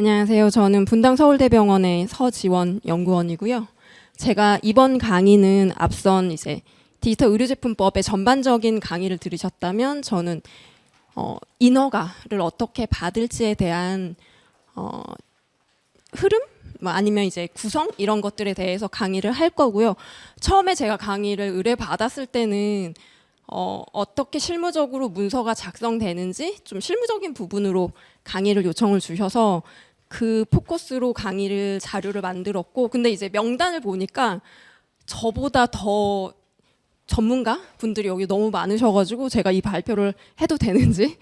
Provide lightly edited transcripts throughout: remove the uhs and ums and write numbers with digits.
안녕하세요. 저는 분당 서울대병원의 서지원 연구원이고요. 제가 이번 강의는 앞선 이제 디지털 의료제품법의 전반적인 강의를 들으셨다면 저는 인허가를 어떻게 받을지에 대한 흐름? 아니면 이제 구성 이런 것들에 대해서 강의를 할 거고요. 처음에 제가 강의를 의뢰받았을 때는 어떻게 실무적으로 문서가 작성되는지 좀 실무적인 부분으로 강의를 요청을 주셔서 그 포커스로 강의를 자료를 만들었고, 근데 이제 명단을 보니까 저보다 더 전문가 분들이 여기 너무 많으셔가지고 제가 이 발표를 해도 되는지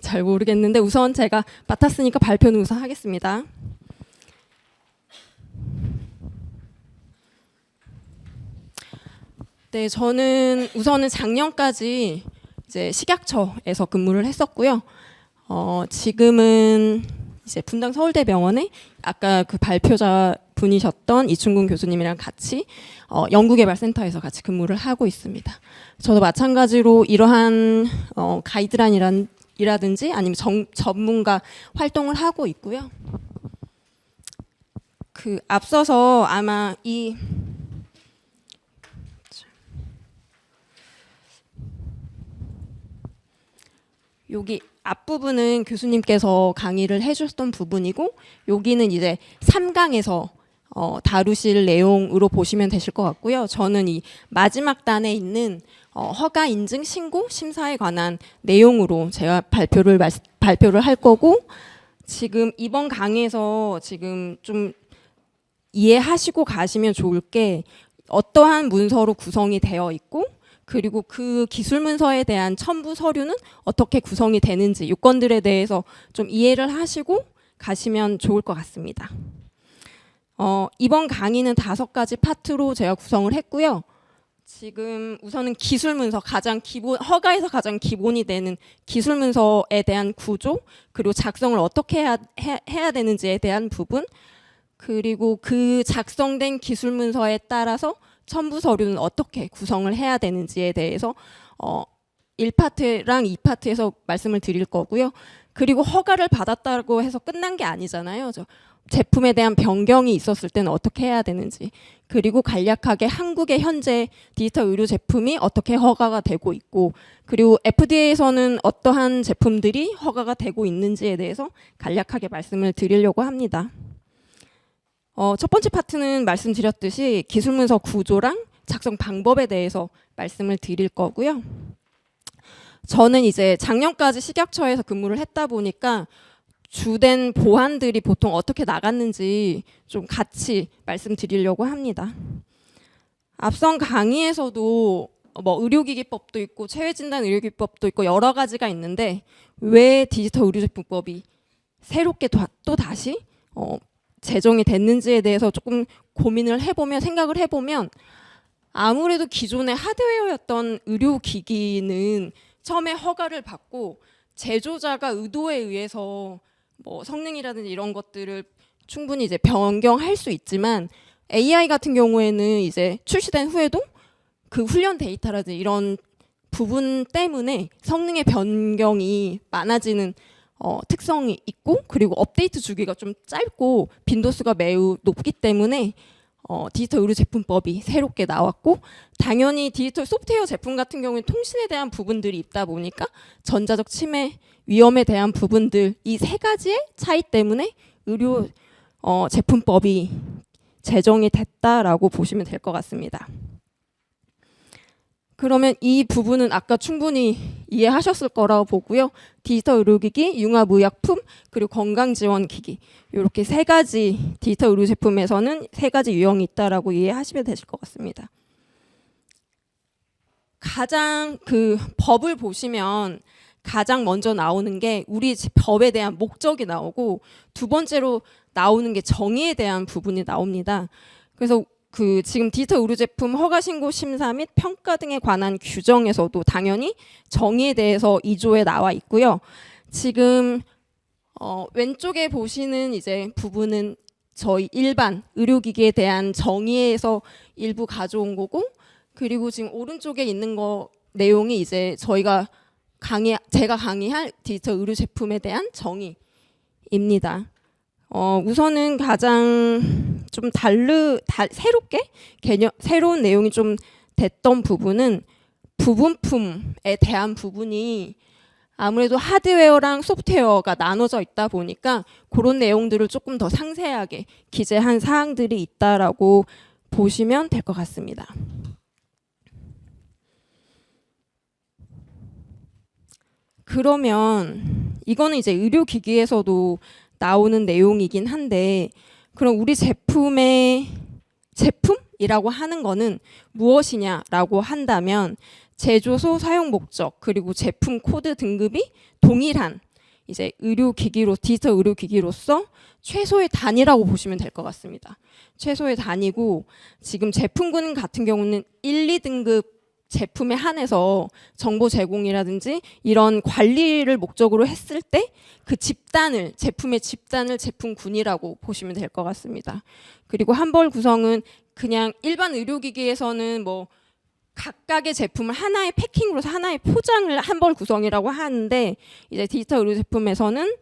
잘 모르겠는데 우선 제가 맡았으니까 발표는 우선 하겠습니다. 네, 저는 우선은 작년까지 이제 식약처에서 근무를 했었고요. 지금은 이제 분당 서울대병원에 아까 그 발표자 분이셨던 이충근 교수님이랑 같이 연구개발센터에서 같이 근무를 하고 있습니다. 저도 마찬가지로 이러한 가이드라인이라든지 아니면 전문가 활동을 하고 있고요. 그 앞서서 아마 여기 앞부분은 교수님께서 강의를 해주셨던 부분이고, 여기는 이제 3강에서 다루실 내용으로 보시면 되실 것 같고요. 저는 이 마지막 단에 있는 허가 인증 신고 심사에 관한 내용으로 제가 발표를 할 거고, 지금 이번 강의에서 지금 좀 이해하시고 가시면 좋을 게 어떠한 문서로 구성이 되어 있고, 그리고 그 기술 문서에 대한 첨부 서류는 어떻게 구성이 되는지 요건들에 대해서 좀 이해를 하시고 가시면 좋을 것 같습니다. 이번 강의는 5가지 파트로 제가 구성을 했고요. 지금 우선은 기술 문서 허가에서 가장 기본이 되는 기술 문서에 대한 구조, 그리고 작성을 어떻게 해야 되는지에 대한 부분, 그리고 그 작성된 기술 문서에 따라서 첨부 서류는 어떻게 구성을 해야 되는지에 대해서 1파트랑 2파트에서 말씀을 드릴 거고요. 그리고 허가를 받았다고 해서 끝난 게 아니잖아요. 제품에 대한 변경이 있었을 때는 어떻게 해야 되는지, 그리고 간략하게 한국의 현재 디지털 의료 제품이 어떻게 허가가 되고 있고, 그리고 FDA에서는 어떠한 제품들이 허가가 되고 있는지에 대해서 간략하게 말씀을 드리려고 합니다. 첫 번째 파트는 말씀드렸듯이 기술 문서 구조랑 작성 방법에 대해서 말씀을 드릴 거고요. 저는 이제 작년까지 식약처에서 근무를 했다 보니까 주된 보안들이 보통 어떻게 나갔는지 좀 같이 말씀드리려고 합니다. 앞선 강의에서도 의료기기법도 있고 체외진단 의료기기법도 있고 여러 가지가 있는데, 왜 디지털 의료제품법이 새롭게 또 다시 제정이 됐는지에 대해서 조금 생각을 해보면 아무래도 기존의 하드웨어였던 의료기기는 처음에 허가를 받고 제조자가 의도에 의해서 성능이라든지 이런 것들을 충분히 이제 변경할 수 있지만, AI 같은 경우에는 이제 출시된 후에도 그 훈련 데이터라든지 이런 부분 때문에 성능의 변경이 많아지는 특성이 있고, 그리고 업데이트 주기가 좀 짧고 빈도수가 매우 높기 때문에 디지털 의료제품법이 새롭게 나왔고, 당연히 디지털 소프트웨어 제품 같은 경우는 통신에 대한 부분들이 있다 보니까 전자적 침해 위험에 대한 부분들, 이 3가지의 차이 때문에 의료 제품법이 제정이 됐다라고 보시면 될 것 같습니다. 그러면 이 부분은 아까 충분히 이해하셨을 거라고 보고요. 디지털 의료기기, 융합의약품, 그리고 건강지원기기, 이렇게 3가지 디지털 의료 제품에서는 3가지 유형이 있다라고 이해하시면 되실 것 같습니다. 가장 법을 보시면 가장 먼저 나오는 게 우리 법에 대한 목적이 나오고, 2번째로 나오는 게 정의에 대한 부분이 나옵니다. 그래서 지금 디지털 의료제품 허가 신고 심사 및 평가 등에 관한 규정에서도 당연히 정의에 대해서 2조에 나와 있고요. 지금 왼쪽에 보시는 이제 부분은 저희 일반 의료기기에 대한 정의에서 일부 가져온 거고, 그리고 지금 오른쪽에 있는 내용이 이제 제가 강의할 디지털 의료 제품에 대한 정의입니다. 우선은 가장 좀 새롭게 새로운 내용이 좀 됐던 부분은 부분품에 대한 부분이 아무래도 하드웨어랑 소프트웨어가 나눠져 있다 보니까 그런 내용들을 조금 더 상세하게 기재한 사항들이 있다라고 보시면 될 것 같습니다. 그러면 이거는 이제 의료기기에서도 나오는 내용이긴 한데, 그럼 우리 제품의 제품이라고 하는 거는 무엇이냐라고 한다면 제조소, 사용 목적, 그리고 제품 코드 등급이 동일한 이제 디지털 의료기기로서 최소의 단위라고 보시면 될 것 같습니다. 최소의 단위고, 지금 제품군 같은 경우는 1, 2등급 제품에 한해서 정보 제공이라든지 이런 관리를 목적으로 했을 때 그 제품의 집단을 제품군이라고 보시면 될 것 같습니다. 그리고 한벌 구성은 그냥 일반 의료기기에서는 뭐 각각의 제품을 하나의 패킹으로 해서 하나의 포장을 한벌 구성이라고 하는데, 이제 디지털 의료 제품에서는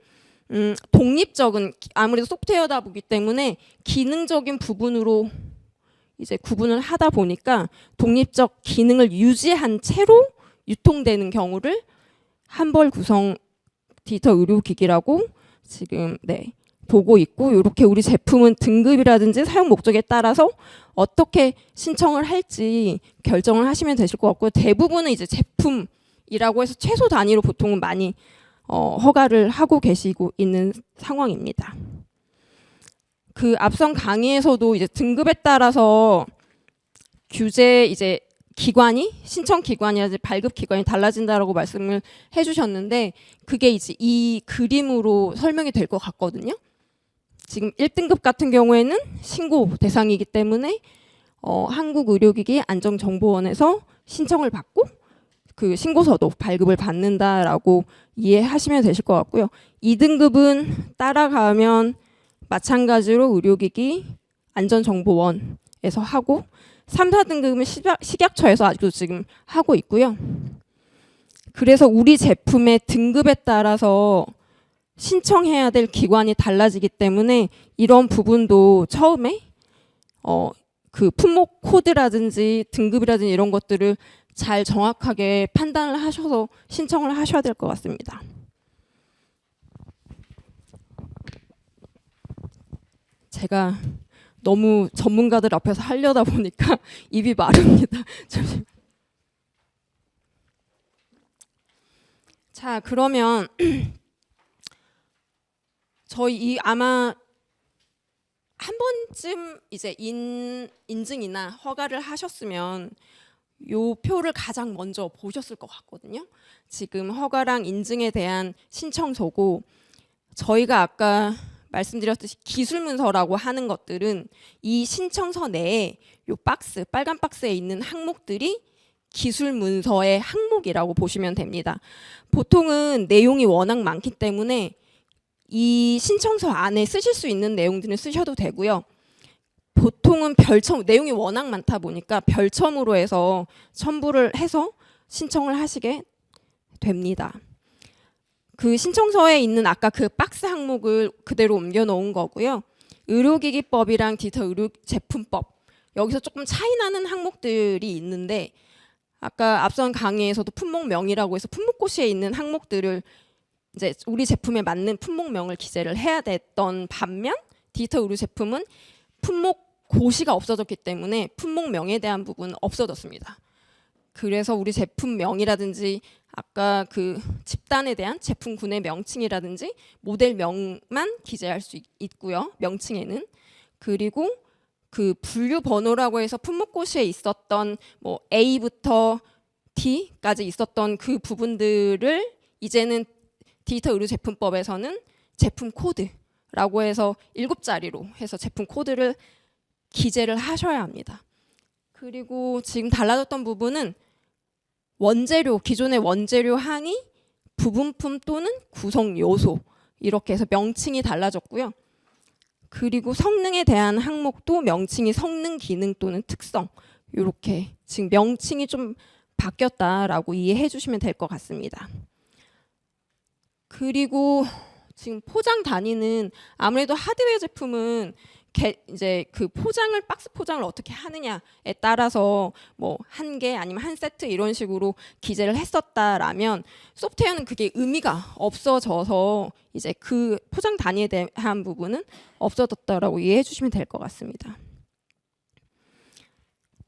독립적인, 아무래도 소프트웨어다 보기 때문에 기능적인 부분으로 이제 구분을 하다 보니까 독립적 기능을 유지한 채로 유통되는 경우를 한벌 구성 디지털 의료기기라고 지금 보고 있고, 이렇게 우리 제품은 등급이라든지 사용 목적에 따라서 어떻게 신청을 할지 결정을 하시면 되실 것 같고요. 대부분은 이제 제품이라고 해서 최소 단위로 보통은 많이 허가를 하고 계시고 있는 상황입니다. 그 앞선 강의에서도 이제 등급에 따라서 규제 이제 기관이 신청 기관이라든지 발급 기관이 달라진다라고 말씀을 해주셨는데, 그게 이제 이 그림으로 설명이 될 것 같거든요. 지금 1등급 같은 경우에는 신고 대상이기 때문에 한국의료기기 안전정보원에서 신청을 받고 그 신고서도 발급을 받는다라고 이해하시면 되실 것 같고요. 2등급은 따라가면 마찬가지로 의료기기 안전정보원에서 하고, 3, 4등급은 식약처에서 아직도 지금 하고 있고요. 그래서 우리 제품의 등급에 따라서 신청해야 될 기관이 달라지기 때문에 이런 부분도 처음에 그 품목 코드라든지 등급이라든지 이런 것들을 잘 정확하게 판단을 하셔서 신청을 하셔야 될 것 같습니다. 제가 너무 전문가들 앞에서 하려다 보니까 입이 마릅니다. 자, 그러면 저희 아마 한 번쯤 이제 인증이나 허가를 하셨으면 요 표를 가장 먼저 보셨을 것 같거든요. 지금 허가랑 인증에 대한 신청서고, 저희가 아까 말씀드렸듯이 기술문서라고 하는 것들은 이 신청서 내에 요 빨간 박스에 있는 항목들이 기술문서의 항목이라고 보시면 됩니다. 보통은 내용이 워낙 많기 때문에 이 신청서 안에 쓰실 수 있는 내용들은 쓰셔도 되고요. 보통은 내용이 워낙 많다 보니까 별첨으로 해서 첨부를 해서 신청을 하시게 됩니다. 그 신청서에 있는 아까 그 박스 항목을 그대로 옮겨 놓은 거고요. 의료기기법이랑 디지털 의료제품법, 여기서 조금 차이 나는 항목들이 있는데, 아까 앞선 강의에서도 품목명이라고 해서 품목고시에 있는 항목들을 이제 우리 제품에 맞는 품목명을 기재를 해야 됐던 반면, 디지털 의료제품은 품목고시가 없어졌기 때문에 품목명에 대한 부분은 없어졌습니다. 그래서 우리 제품명이라든지 아까 그 집단에 대한 제품군의 명칭이라든지 모델명만 기재할 수 있고요. 명칭에는. 그리고 그 분류 번호라고 해서 품목고시에 있었던 뭐 A부터 D까지 있었던 그 부분들을 이제는 디지털 의료제품법에서는 제품 코드라고 해서 7자리로 해서 제품 코드를 기재를 하셔야 합니다. 그리고 지금 달라졌던 부분은 원재료, 기존의 원재료 항이 부분품 또는 구성 요소, 이렇게 해서 명칭이 달라졌고요. 그리고 성능에 대한 항목도 명칭이 성능, 기능 또는 특성, 이렇게 지금 명칭이 좀 바뀌었다라고 이해해 주시면 될 것 같습니다. 그리고 지금 포장 단위는 아무래도 하드웨어 제품은 이제 그 포장을 박스 포장을 어떻게 하느냐에 따라서 뭐 한 개 아니면 한 세트 이런 식으로 기재를 했었다라면 소프트웨어는 그게 의미가 없어져서 이제 그 포장 단위에 대한 부분은 없어졌다라고 이해해 주시면 될 것 같습니다.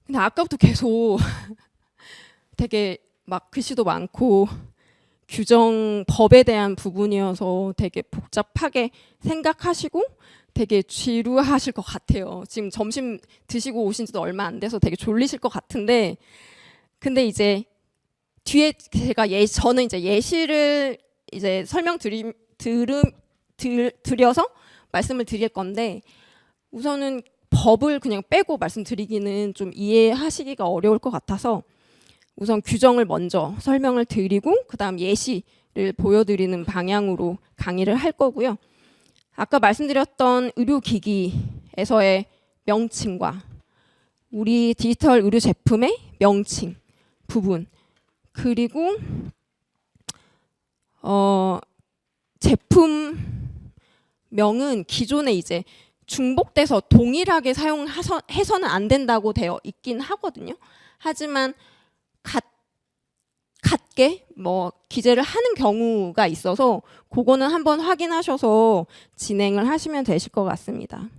근데 아까부터 계속 되게 막 글씨도 많고 규정 법에 대한 부분이어서 되게 복잡하게 생각하시고 되게 지루하실 것 같아요. 지금 점심 드시고 오신 지도 얼마 안 돼서 되게 졸리실 것 같은데, 근데 이제 뒤에 제가 저는 이제 예시를 이제 드려서 말씀을 드릴 건데, 우선은 법을 그냥 빼고 말씀드리기는 좀 이해하시기가 어려울 것 같아서 우선 규정을 먼저 설명을 드리고 그다음 예시를 보여드리는 방향으로 강의를 할 거고요. 아까 말씀드렸던 의료기기에서의 명칭과 우리 디지털 의료 제품의 명칭 부분, 그리고 제품명은 기존에 이제 중복돼서 동일하게 사용해서는 안 된다고 되어 있긴 하거든요. 하지만 같게 뭐 기재를 하는 경우가 있어서 그거는 한번 확인하셔서 진행을 하시면 되실 것 같습니다.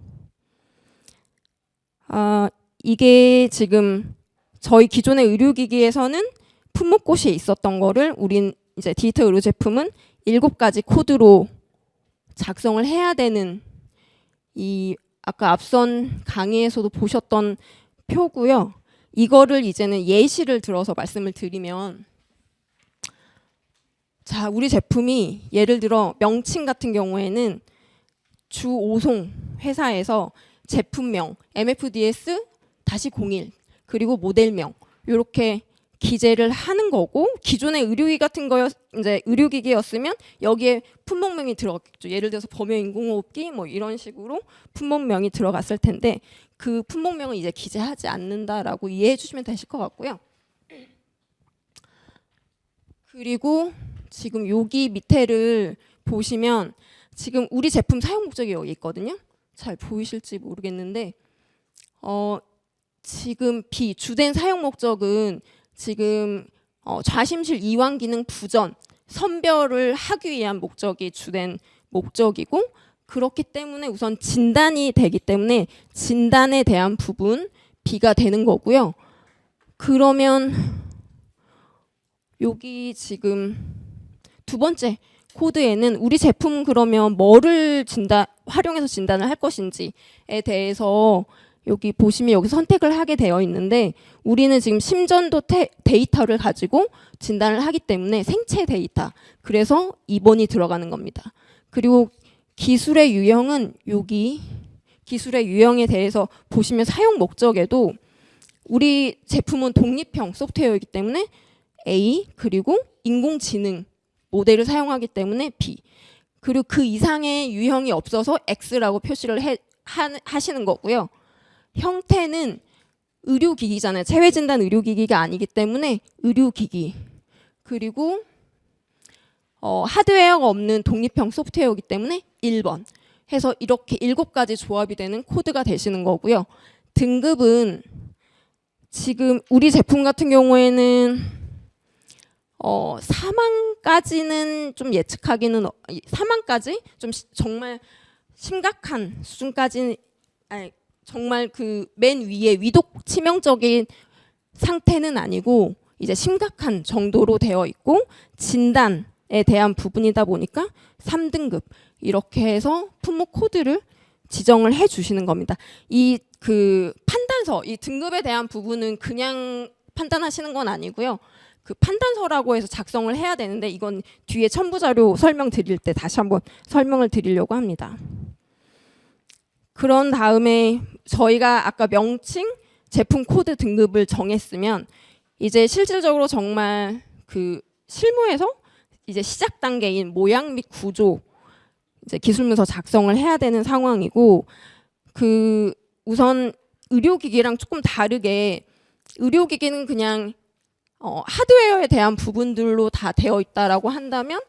이게 지금 저희 기존의 의료기기에서는 품목고시에 있었던 거를 우린 이제 디지털 의료 제품은 7가지 코드로 작성을 해야 되는, 이 아까 앞선 강의에서도 보셨던 표고요. 이거를 이제는 예시를 들어서 말씀을 드리면, 자, 우리 제품이 예를 들어 명칭 같은 경우에는 주 5송 회사에서 제품명 MFDS-01 그리고 모델명 이렇게 기재를 하는 거고, 기존의 의료기기 같은 거 이제 의료기기였으면 여기에 품목명이 들어갔겠죠. 예를 들어서 범용인공호흡기 뭐 이런 식으로 품목명이 들어갔을 텐데 그 품목명을 이제 기재하지 않는다라고 이해해 주시면 되실 것 같고요. 그리고 지금 여기 밑에를 보시면 지금 우리 제품 사용 목적이 여기 있거든요. 잘 보이실지 모르겠는데 지금 B 주된 사용 목적은 지금 좌심실 이완 기능 부전 선별을 하기 위한 목적이 주된 목적이고, 그렇기 때문에 우선 진단이 되기 때문에 진단에 대한 부분 B가 되는 거고요. 그러면 여기 지금 두 번째 코드에는 우리 제품 그러면 뭐를 활용해서 진단을 할 것인지에 대해서 여기 보시면 여기 선택을 하게 되어 있는데, 우리는 지금 심전도 데이터를 가지고 진단을 하기 때문에 생체 데이터, 그래서 2번이 들어가는 겁니다. 그리고 기술의 유형은 여기 기술의 유형에 대해서 보시면 사용 목적에도 우리 제품은 독립형 소프트웨어이기 때문에 A, 그리고 인공지능 모델을 사용하기 때문에 B, 그리고 그 이상의 유형이 없어서 X라고 표시를 하시는 거고요. 형태는 의료기기잖아요. 체외진단 의료기기가 아니기 때문에 의료기기, 그리고 하드웨어가 없는 독립형 소프트웨어이기 때문에 1번 해서 이렇게 7가지 조합이 되는 코드가 되시는 거고요. 등급은 지금 우리 제품 같은 경우에는 사망까지는 좀 예측하기는, 사망까지 좀 정말 심각한 수준까지, 아니 정말 그 맨 위에 위독 치명적인 상태는 아니고 이제 심각한 정도로 되어 있고, 진단에 대한 부분이다 보니까 3등급 이렇게 해서 품목 코드를 지정을 해 주시는 겁니다. 이 그 판단서, 이 등급에 대한 부분은 그냥 판단하시는 건 아니고요. 그 판단서라고 해서 작성을 해야 되는데 이건 뒤에 첨부 자료 설명 드릴 때 다시 한번 설명을 드리려고 합니다. 그런 다음에 저희가 아까 명칭, 제품 코드 등급을 정했으면 이제 실질적으로 정말 그 실무에서 이제 시작 단계인 모양 및 구조, 이제 기술문서 작성을 해야 되는 상황이고, 그 우선 의료기기랑 조금 다르게 의료기기는 그냥 하드웨어에 대한 부분들로 다 되어 있다라고 한다면,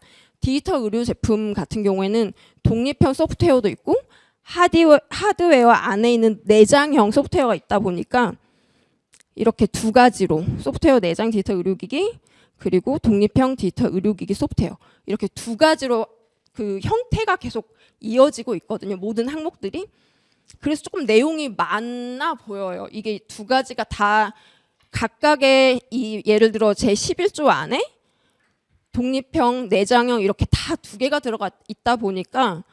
디지털 의료 제품 같은 경우에는 독립형 소프트웨어도 있고 하드웨어 안에 있는 내장형 소프트웨어가 있다 보니까 이렇게 두 가지로 소프트웨어 내장 디지털 의료기기 그리고 독립형 디지털 의료기기 소프트웨어 이렇게 두 가지로 그 형태가 계속 이어지고 있거든요. 모든 항목들이. 그래서 조금 내용이 많아 보여요. 이게 두 가지가 다 각각의 예를 들어 제11조 안에 독립형, 내장형 이렇게 다 두 개가 들어가 있다 보니까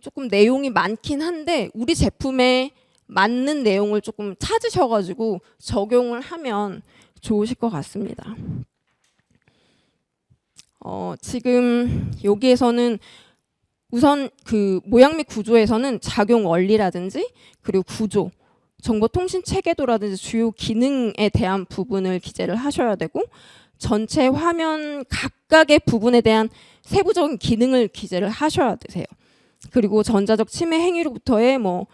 조금 내용이 많긴 한데 우리 제품에 맞는 내용을 조금 찾으셔가지고 적용을 하면 좋으실 것 같습니다. 지금 여기에서는 우선 그 모양 및 구조에서는 작용 원리라든지 그리고 구조, 정보통신 체계도라든지 주요 기능에 대한 부분을 기재를 하셔야 되고 전체 화면 각각의 부분에 대한 세부적인 기능을 기재를 하셔야 되세요. 그리고 전자적 침해 행위로부터의 뭐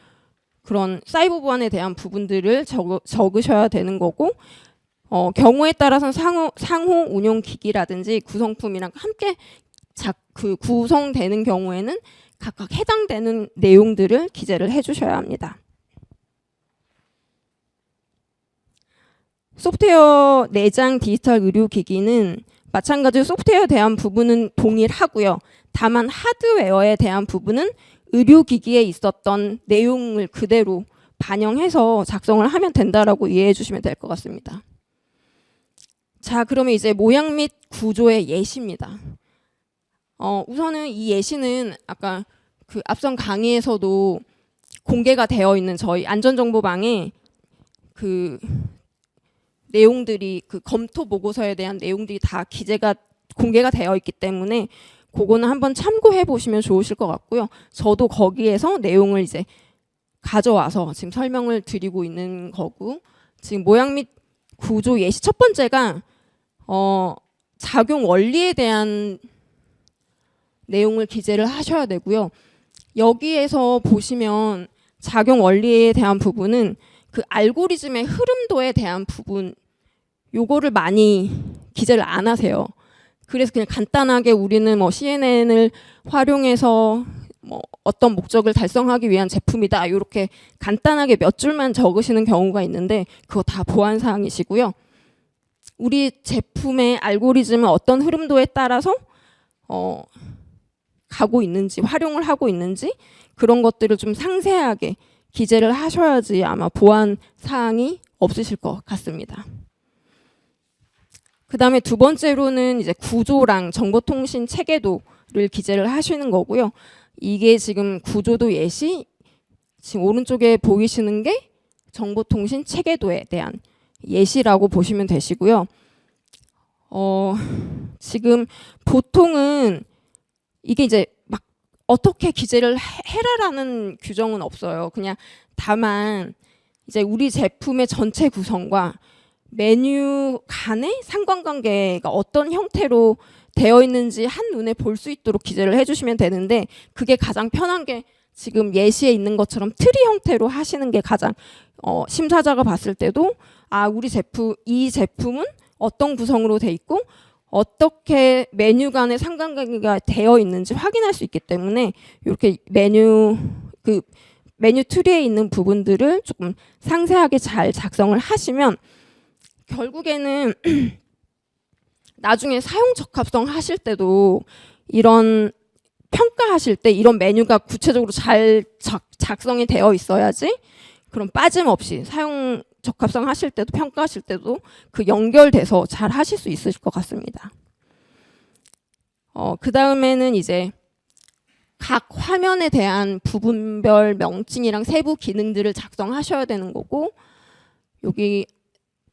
그런 사이버 보안에 대한 부분들을 적으셔야 되는 거고 경우에 따라서는 상호 운용 기기라든지 구성품이랑 함께 구성되는 경우에는 각각 해당되는 내용들을 기재를 해주셔야 합니다. 소프트웨어 내장 디지털 의료기기는 마찬가지로 소프트웨어에 대한 부분은 동일하고요. 다만 하드웨어에 대한 부분은 의료기기에 있었던 내용을 그대로 반영해서 작성을 하면 된다라고 이해해 주시면 될 것 같습니다. 자, 그러면 이제 모양 및 구조의 예시입니다. 우선은 이 예시는 아까 그 앞선 강의에서도 공개가 되어 있는 저희 안전정보방에 그 내용들이 그 검토 보고서에 대한 내용들이 다 공개가 되어 있기 때문에 그거는 한번 참고해 보시면 좋으실 것 같고요. 저도 거기에서 내용을 이제 가져와서 지금 설명을 드리고 있는 거고 지금 모양 및 구조 예시 첫 번째가 작용 원리에 대한 내용을 기재를 하셔야 되고요. 여기에서 보시면 작용 원리에 대한 부분은 그 알고리즘의 흐름도에 대한 부분 요거를 많이 기재를 안 하세요. 그래서 그냥 간단하게 우리는 뭐 CNN을 활용해서 뭐 어떤 목적을 달성하기 위한 제품이다 이렇게 간단하게 몇 줄만 적으시는 경우가 있는데 그거 다 보안 사항이시고요. 우리 제품의 알고리즘은 어떤 흐름도에 따라서 가고 있는지 활용을 하고 있는지 그런 것들을 좀 상세하게 기재를 하셔야지 아마 보안 사항이 없으실 것 같습니다. 그 다음에 두 번째로는 이제 구조랑 정보통신 체계도를 기재를 하시는 거고요. 이게 지금 구조도 예시, 지금 오른쪽에 보이시는 게 정보통신 체계도에 대한 예시라고 보시면 되시고요. 지금 보통은 이게 이제 막 어떻게 기재를 해라라는 규정은 없어요. 그냥 다만 이제 우리 제품의 전체 구성과 메뉴 간의 상관관계가 어떤 형태로 되어 있는지 한눈에 볼 수 있도록 기재를 해주시면 되는데 그게 가장 편한 게 지금 예시에 있는 것처럼 트리 형태로 하시는 게 가장 심사자가 봤을 때도 우리 이 제품은 어떤 구성으로 돼 있고 어떻게 메뉴 간의 상관관계가 되어 있는지 확인할 수 있기 때문에 이렇게 메뉴 트리에 있는 부분들을 조금 상세하게 잘 작성을 하시면 결국에는 나중에 사용 적합성 하실 때도 이런 평가하실 때 이런 메뉴가 구체적으로 잘 작성이 되어 있어야지 그럼 빠짐없이 사용 적합성 하실 때도 평가하실 때도 그 연결돼서 잘 하실 수 있으실 것 같습니다. 그 다음에는 이제 각 화면에 대한 부분별 명칭이랑 세부 기능들을 작성하셔야 되는 거고 여기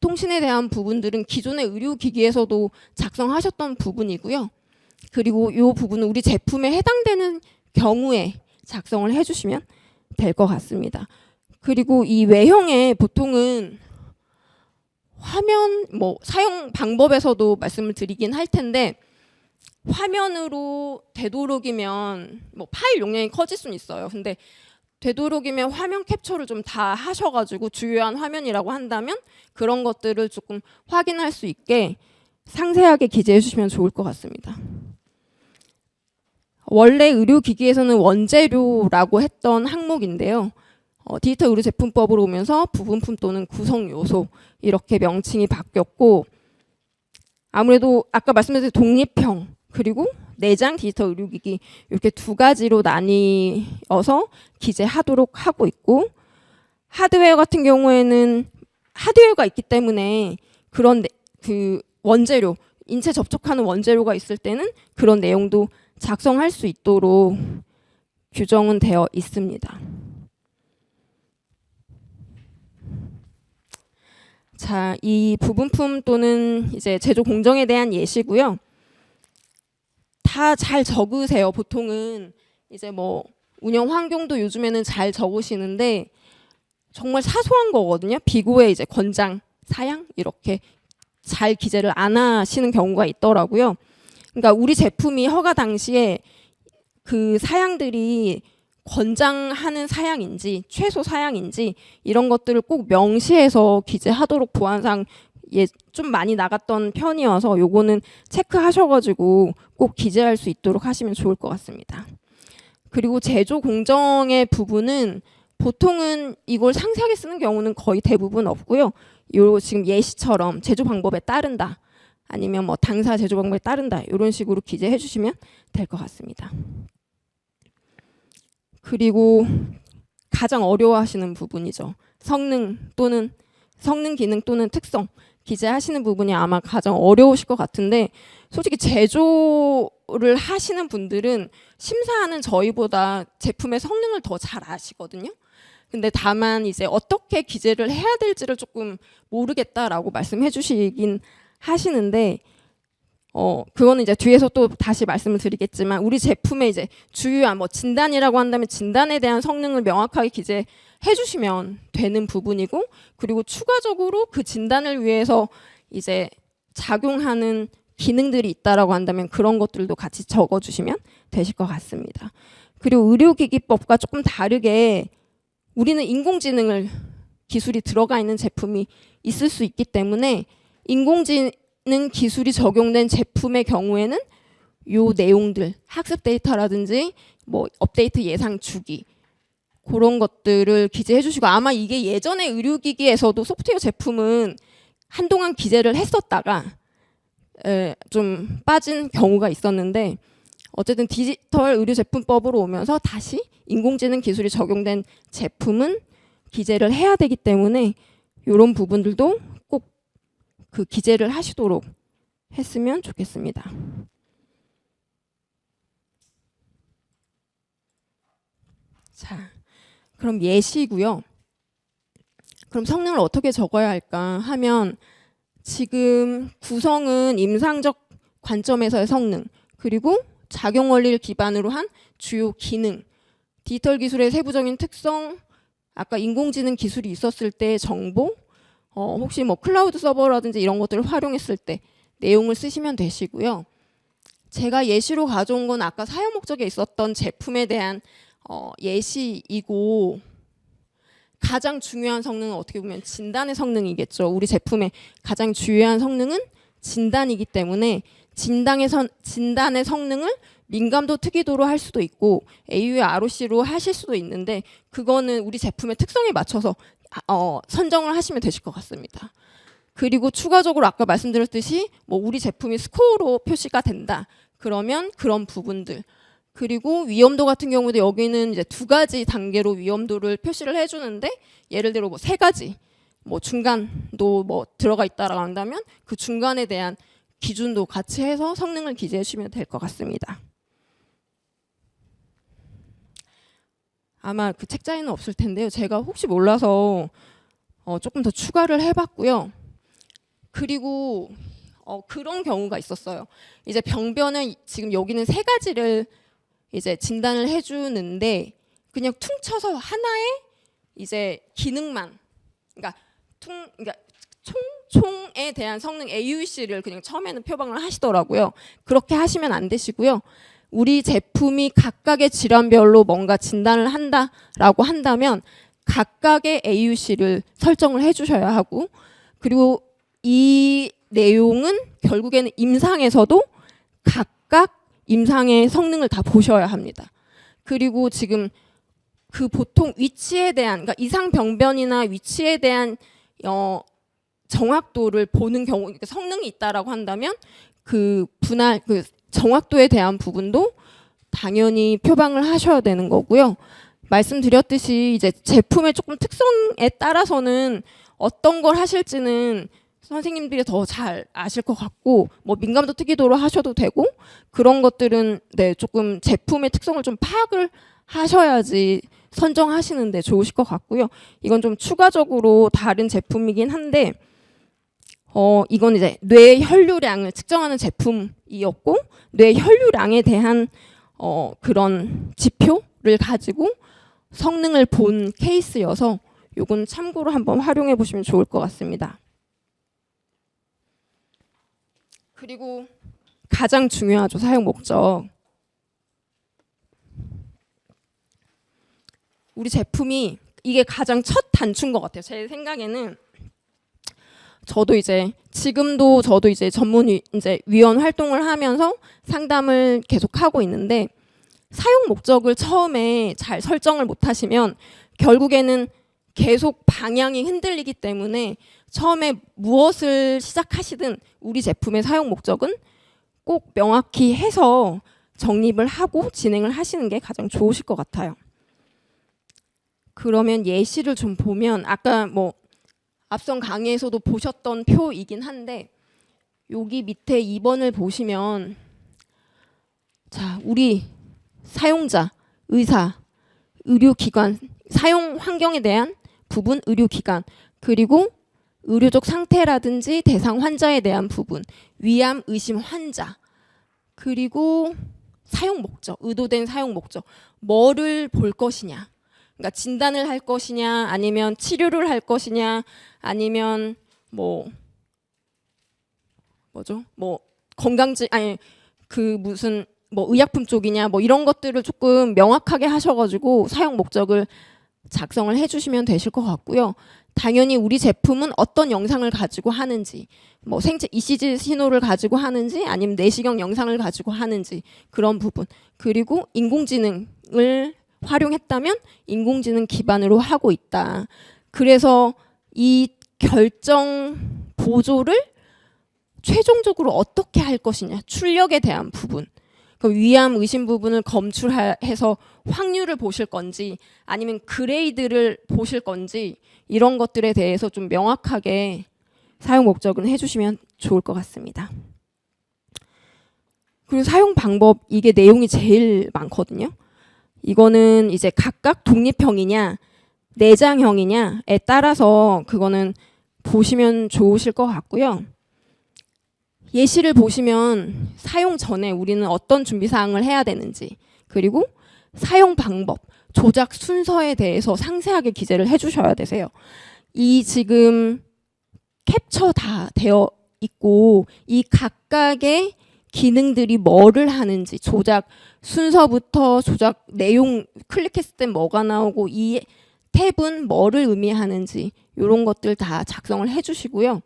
통신에 대한 부분들은 기존의 의료기기에서도 작성하셨던 부분이고요. 그리고 이 부분은 우리 제품에 해당되는 경우에 작성을 해주시면 될 것 같습니다. 그리고 이 외형에 보통은 화면 사용 방법에서도 말씀을 드리긴 할 텐데 화면으로 되도록이면 파일 용량이 커질 수는 있어요. 근데 되도록이면 화면 캡처를 좀 다 하셔가지고 주요한 화면이라고 한다면 그런 것들을 조금 확인할 수 있게 상세하게 기재해 주시면 좋을 것 같습니다. 원래 의료기기에서는 원재료라고 했던 항목인데요. 디지털 의료제품법으로 오면서 부분품 또는 구성요소 이렇게 명칭이 바뀌었고, 아무래도 아까 말씀드린 독립형 그리고 내장 디지털 의료기기 이렇게 두 가지로 나뉘어서 기재하도록 하고 있고, 하드웨어 같은 경우에는 하드웨어가 있기 때문에 그런 그 원재료, 인체 접촉하는 원재료가 있을 때는 그런 내용도 작성할 수 있도록 규정은 되어 있습니다. 자, 이 부분품 또는 이제 제조 공정에 대한 예시고요. 다 잘 적으세요. 보통은 이제 뭐 운영 환경도 요즘에는 잘 적으시는데 정말 사소한 거거든요. 비고의 이제 권장, 사양 이렇게 잘 기재를 안 하시는 경우가 있더라고요. 그러니까 우리 제품이 허가 당시에 그 사양들이 권장하는 사양인지 최소 사양인지 이런 것들을 꼭 명시해서 기재하도록 보안상 좀 많이 나갔던 편이어서 요거는 체크하셔가지고 꼭 기재할 수 있도록 하시면 좋을 것 같습니다. 그리고 제조 공정의 부분은 보통은 이걸 상세하게 쓰는 경우는 거의 대부분 없고요. 요 지금 예시처럼 제조 방법에 따른다, 아니면 뭐 당사 제조 방법에 따른다 이런 식으로 기재해 주시면 될 것 같습니다. 그리고 가장 어려워하시는 부분이죠. 성능 기능 또는 특성 기재하시는 부분이 아마 가장 어려우실 것 같은데, 솔직히 제조를 하시는 분들은 심사하는 저희보다 제품의 성능을 더 잘 아시거든요. 근데 다만 이제 어떻게 기재를 해야 될지를 조금 모르겠다라고 말씀해 주시긴 하시는데, 그거는 이제 뒤에서 또 다시 말씀을 드리겠지만, 우리 제품의 이제 주요한 뭐 진단이라고 한다면 진단에 대한 성능을 명확하게 기재해 주시면 되는 부분이고, 그리고 추가적으로 그 진단을 위해서 이제 작용하는 기능들이 있다라고 한다면 그런 것들도 같이 적어 주시면 되실 것 같습니다. 그리고 의료기기법과 조금 다르게 우리는 인공지능을 기술이 들어가 있는 제품이 있을 수 있기 때문에, 인공지능 기술이 적용된 제품의 경우에는 요 내용들, 학습 데이터라든지 뭐 업데이트 예상 주기 그런 것들을 기재해 주시고, 아마 이게 예전에 의료기기에서도 소프트웨어 제품은 한동안 기재를 했었다가 좀 빠진 경우가 있었는데, 어쨌든 디지털 의료제품법으로 오면서 다시 인공지능 기술이 적용된 제품은 기재를 해야 되기 때문에 이런 부분들도 꼭 그 기재를 하시도록 했으면 좋겠습니다. 자, 그럼 예시고요. 그럼 성능을 어떻게 적어야 할까 하면, 지금 구성은 임상적 관점에서의 성능, 그리고 작용 원리를 기반으로 한 주요 기능, 디지털 기술의 세부적인 특성, 아까 인공지능 기술이 있었을 때의 정보, 혹시 뭐 클라우드 서버라든지 이런 것들을 활용했을 때 내용을 쓰시면 되시고요. 제가 예시로 가져온 건 아까 사용 목적에 있었던 제품에 대한 예시이고, 가장 중요한 성능은 어떻게 보면 진단의 성능이겠죠. 우리 제품의 가장 중요한 성능은 진단이기 때문에 진단의 성능을 민감도 특이도로 할 수도 있고 AU의 ROC로 하실 수도 있는데, 그거는 우리 제품의 특성에 맞춰서 선정을 하시면 되실 것 같습니다. 그리고 추가적으로 아까 말씀드렸듯이 뭐 우리 제품이 스코어로 표시가 된다 그러면 그런 부분들, 그리고 위험도 같은 경우도 여기는 이제 2가지 단계로 위험도를 표시를 해주는데, 예를 들어 뭐 3가지 뭐 중간도 뭐 들어가 있다라고 한다면 그 중간에 대한 기준도 같이 해서 성능을 기재해 주시면 될 것 같습니다. 아마 그 책자에는 없을 텐데요. 제가 혹시 몰라서 조금 더 추가를 해봤고요. 그리고 그런 경우가 있었어요. 이제 병변은 지금 여기는 3가지를 이제 진단을 해주는데, 그냥 퉁쳐서 하나의 이제 기능만, 그러니까 총에 대한 성능 AUC를 그냥 처음에는 표방을 하시더라고요. 그렇게 하시면 안 되시고요. 우리 제품이 각각의 질환별로 뭔가 진단을 한다라고 한다면 각각의 AUC를 설정을 해주셔야 하고, 그리고 이 내용은 결국에는 임상에서도 각각 임상의 성능을 다 보셔야 합니다. 그리고 지금 그 보통 위치에 대한, 그러니까 이상 병변이나 위치에 대한 정확도를 보는 경우, 성능이 있다라고 한다면 그 분할, 그 정확도에 대한 부분도 당연히 표방을 하셔야 되는 거고요. 말씀드렸듯이 이제 제품의 조금 특성에 따라서는 어떤 걸 하실지는 선생님들이 더 잘 아실 것 같고, 뭐 민감도 특이도로 하셔도 되고, 그런 것들은 네, 조금 제품의 특성을 좀 파악을 하셔야지 선정하시는데 좋으실 것 같고요. 이건 좀 추가적으로 다른 제품이긴 한데, 이건 이제 뇌 혈류량을 측정하는 제품이었고, 뇌 혈류량에 대한 그런 지표를 가지고 성능을 본 케이스여서 요건 참고로 한번 활용해 보시면 좋을 것 같습니다. 그리고 가장 중요하죠, 사용 목적. 우리 제품이 이게 가장 첫 단추인 것 같아요. 제 생각에는 저도 이제 지금도 저도 이제 위원 활동을 하면서 상담을 계속 하고 있는데, 사용 목적을 처음에 잘 설정을 못 하시면 결국에는 계속 방향이 흔들리기 때문에 처음에 무엇을 시작하시든 우리 제품의 사용 목적은 꼭 명확히 해서 정립을 하고 진행을 하시는 게 가장 좋으실 것 같아요. 그러면 예시를 좀 보면 아까 뭐 앞선 강의에서도 보셨던 표이긴 한데, 여기 밑에 2번을 보시면 자, 우리 사용자, 의사, 의료기관, 사용 환경에 대한 부분, 의료기관, 그리고 의료적 상태라든지 대상 환자에 대한 부분, 위암 의심 환자, 그리고 사용 목적, 의도된 사용 목적, 뭐를 볼 것이냐, 그러니까 진단을 할 것이냐, 아니면 치료를 할 것이냐, 아니면 뭐 건강지, 아니 그 무슨 뭐 의약품 쪽이냐, 뭐 이런 것들을 조금 명확하게 하셔가지고 사용 목적을 작성을 해주시면 되실 것 같고요. 당연히 우리 제품은 어떤 영상을 가지고 하는지, 뭐 생체 ECG 신호를 가지고 하는지, 아니면 내시경 영상을 가지고 하는지, 그런 부분, 그리고 인공지능을 활용했다면 인공지능 기반으로 하고 있다. 그래서 이 결정 보조를 최종적으로 어떻게 할 것이냐, 출력에 대한 부분, 위암 의심 부분을 검출해서 확률을 보실 건지 아니면 그레이드를 보실 건지, 이런 것들에 대해서 좀 명확하게 사용 목적은 해주시면 좋을 것 같습니다. 그리고 사용 방법, 이게 내용이 제일 많거든요. 이거는 이제 각각 독립형이냐 내장형이냐에 따라서 그거는 보시면 좋으실 것 같고요. 예시를 보시면 사용 전에 우리는 어떤 준비사항을 해야 되는지, 그리고 사용 방법, 조작 순서에 대해서 상세하게 기재를 해주셔야 되세요. 이 지금 캡처 다 되어 있고 이 각각의 기능들이 뭐를 하는지, 조작 순서부터 조작 내용, 클릭했을 때 뭐가 나오고 이 탭은 뭐를 의미하는지, 이런 것들 다 작성을 해주시고요.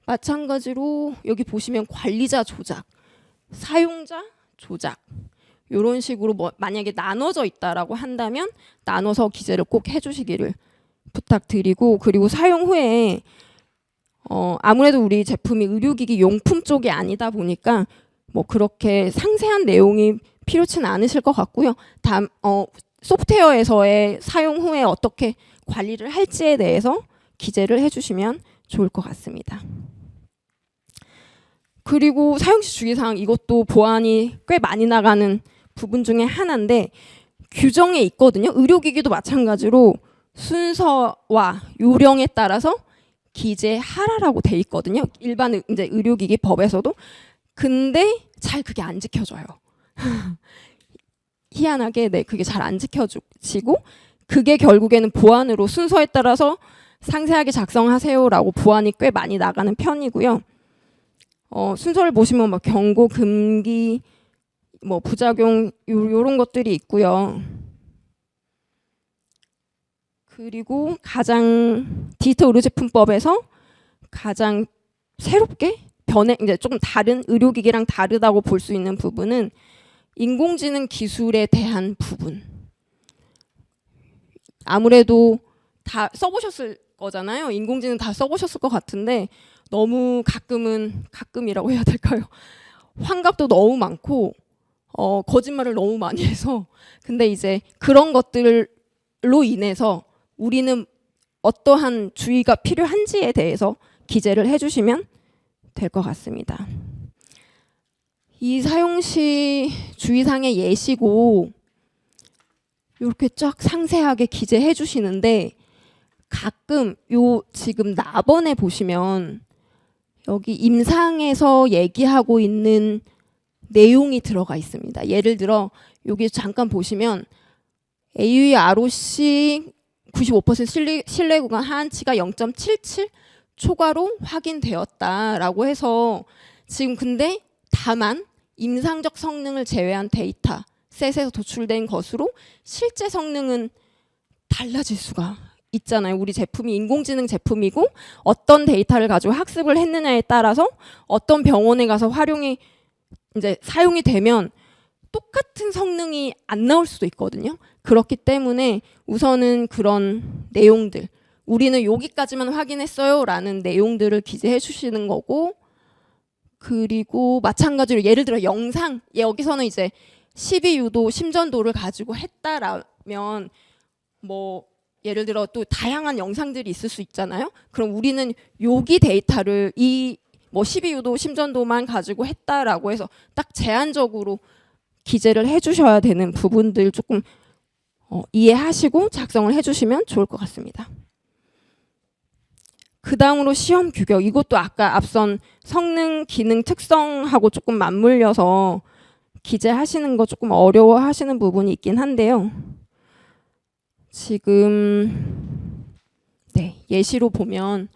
마찬가지로 여기 보시면 관리자 조작, 사용자 조작, 이런 식으로 뭐 만약에 나눠져 있다라고 한다면 나눠서 기재를 꼭 해주시기를 부탁드리고, 그리고 사용 후에 아무래도 우리 제품이 의료기기 용품 쪽이 아니다 보니까 뭐 그렇게 상세한 내용이 필요치는 않으실 것 같고요. 소프트웨어에서의 사용 후에 어떻게 관리를 할지에 대해서 기재를 해주시면 좋을 것 같습니다. 그리고 사용시 주의사항, 이것도 보안이 꽤 많이 나가는 부분 중에 하나인데 규정에 있거든요. 의료기기도 마찬가지로 순서와 요령에 따라서 기재하라라고 돼 있거든요. 일반 이제 의료기기 법에서도. 근데 잘 그게 안 지켜져요. 희한하게 그게 잘 안 지켜지고, 그게 결국에는 보안으로 순서에 따라서 상세하게 작성하세요라고 보안이 꽤 많이 나가는 편이고요. 순서를 보시면 뭐 경고, 금기, 뭐 부작용 요런 것들이 있고요. 그리고 가장 디지털 의료제품법에서 가장 새롭게 이제 조금 다른 의료기기랑 다르다고 볼 수 있는 부분은 인공지능 기술에 대한 부분. 아무래도 다 써보셨을 거잖아요. 인공지능 다 써보셨을 것 같은데 너무 가끔이라고 해야 될까요? 환갑도 너무 많고 거짓말을 너무 많이 해서 근데 이제 그런 것들로 인해서 우리는 어떠한 주의가 필요한지에 대해서 기재를 해주시면 될 것 같습니다. 이 사용시 주의사항의 예시고 이렇게 쫙 상세하게 기재해 주시는데 가끔 요 지금 나번에 보시면 여기 임상에서 얘기하고 있는 내용이 들어가 있습니다. 예를 들어 여기 잠깐 보시면 AU의 ROC 95% 신뢰 구간 하한치가 0.77 초과로 확인되었다라고 해서 지금 근데 다만 임상적 성능을 제외한 데이터 셋에서 도출된 것으로 실제 성능은 달라질 수가 있잖아요. 우리 제품이 인공지능 제품이고 어떤 데이터를 가지고 학습을 했느냐에 따라서 어떤 병원에 가서 이제 사용이 되면 똑같은 성능이 안 나올 수도 있거든요. 그렇기 때문에 우선은 그런 내용들, 우리는 여기까지만 확인했어요 라는 내용들을 기재해 주시는 거고, 그리고 마찬가지로 예를 들어 영상, 여기서는 이제 12유도 심전도를 가지고 했다라면 뭐 예를 들어 또 다양한 영상들이 있을 수 있잖아요. 그럼 우리는 여기 데이터를 이 뭐 12유도 심전도만 가지고 했다라고 해서 딱 제한적으로 기재를 해주셔야 되는 부분들 조금 이해하시고 작성을 해주시면 좋을 것 같습니다. 그 다음으로 시험 규격, 이것도 아까 앞선 성능, 기능, 특성하고 조금 맞물려서 기재하시는 거 조금 어려워하시는 부분이 있긴 한데요. 지금 예시로 보면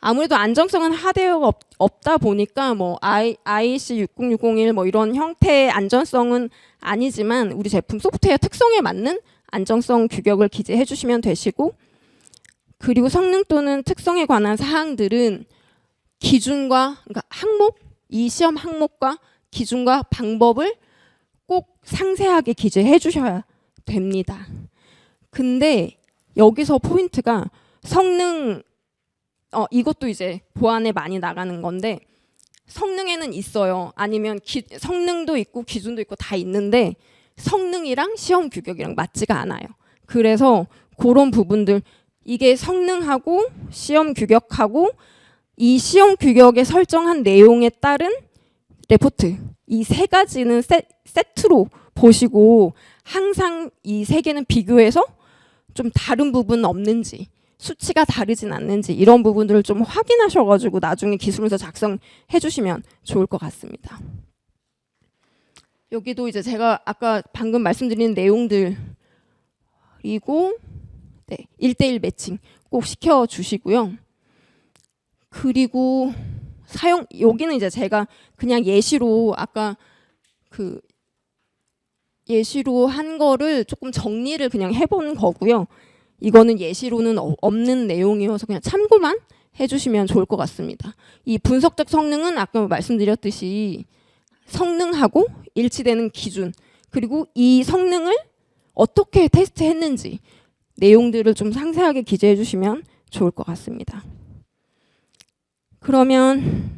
아무래도 안정성은 하드웨어가 없다 보니까 뭐 IEC 60601 뭐 이런 형태의 안전성은 아니지만 우리 제품 소프트웨어 특성에 맞는 안정성 규격을 기재해 주시면 되시고, 그리고 성능 또는 특성에 관한 사항들은 기준과 그러니까 항목, 이 시험 항목과 기준과 방법을 꼭 상세하게 기재해 주셔야 됩니다. 근데 여기서 포인트가 성능, 이것도 이제 보안에 많이 나가는 건데 성능에는 있어요. 아니면 성능도 있고 기준도 있고 다 있는데 성능이랑 시험 규격이랑 맞지가 않아요. 그래서 그런 부분들, 이게 성능하고 시험 규격하고 이 시험 규격에 설정한 내용에 따른 레포트, 이 세 가지는 세트로 보시고 항상 이 세 개는 비교해서 좀 다른 부분 없는지, 수치가 다르진 않는지 이런 부분들을 좀 확인하셔가지고 나중에 기술문서 작성해 주시면 좋을 것 같습니다. 여기도 이제 제가 아까 방금 말씀드린 내용들이고 1:1 매칭 꼭 시켜주시고요. 그리고 여기는 이제 제가 그냥 예시로 아까 그 예시로 한 거를 조금 정리를 그냥 해본 거고요. 이거는 예시로는 없는 내용이어서 그냥 참고만 해주시면 좋을 것 같습니다. 이 분석적 성능은 아까 말씀드렸듯이 성능하고 일치되는 기준, 그리고 이 성능을 어떻게 테스트했는지 내용들을 좀 상세하게 기재해 주시면 좋을 것 같습니다. 그러면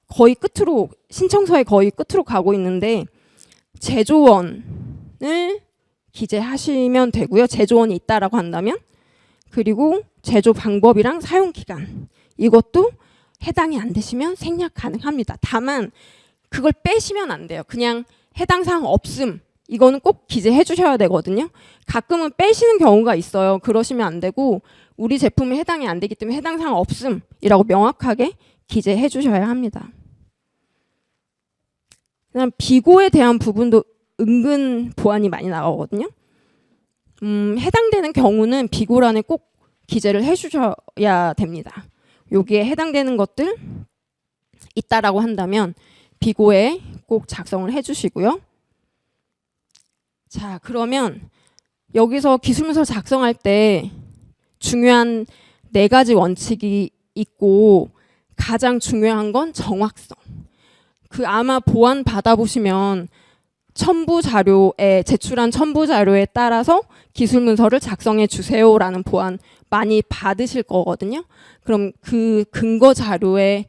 거의 끝으로, 신청서의 거의 끝으로 가고 있는데 제조원을 기재하시면 되고요. 제조원이 있다라고 한다면, 그리고 제조 방법이랑 사용 기간, 이것도 해당이 안 되시면 생략 가능합니다. 다만 그걸 빼시면 안 돼요. 그냥 해당 사항 없음, 이거는 꼭 기재해 주셔야 되거든요. 가끔은 빼시는 경우가 있어요. 그러시면 안 되고 우리 제품에 해당이 안 되기 때문에 해당 사항 없음이라고 명확하게 기재해 주셔야 합니다. 그다음 비고에 대한 부분도 은근 보안이 많이 나오거든요. 해당되는 경우는 비고란에 꼭 기재를 해주셔야 됩니다. 여기에 해당되는 것들 있다라고 한다면 비고에 꼭 작성을 해주시고요. 자, 그러면 여기서 기술문서 작성할 때 중요한 4가지 원칙이 있고 가장 중요한 건 정확성. 그 아마 보안 받아보시면 첨부 자료에 제출한 첨부 자료에 따라서 기술 문서를 작성해 주세요라는 보안 많이 받으실 거거든요. 그럼 그 근거 자료에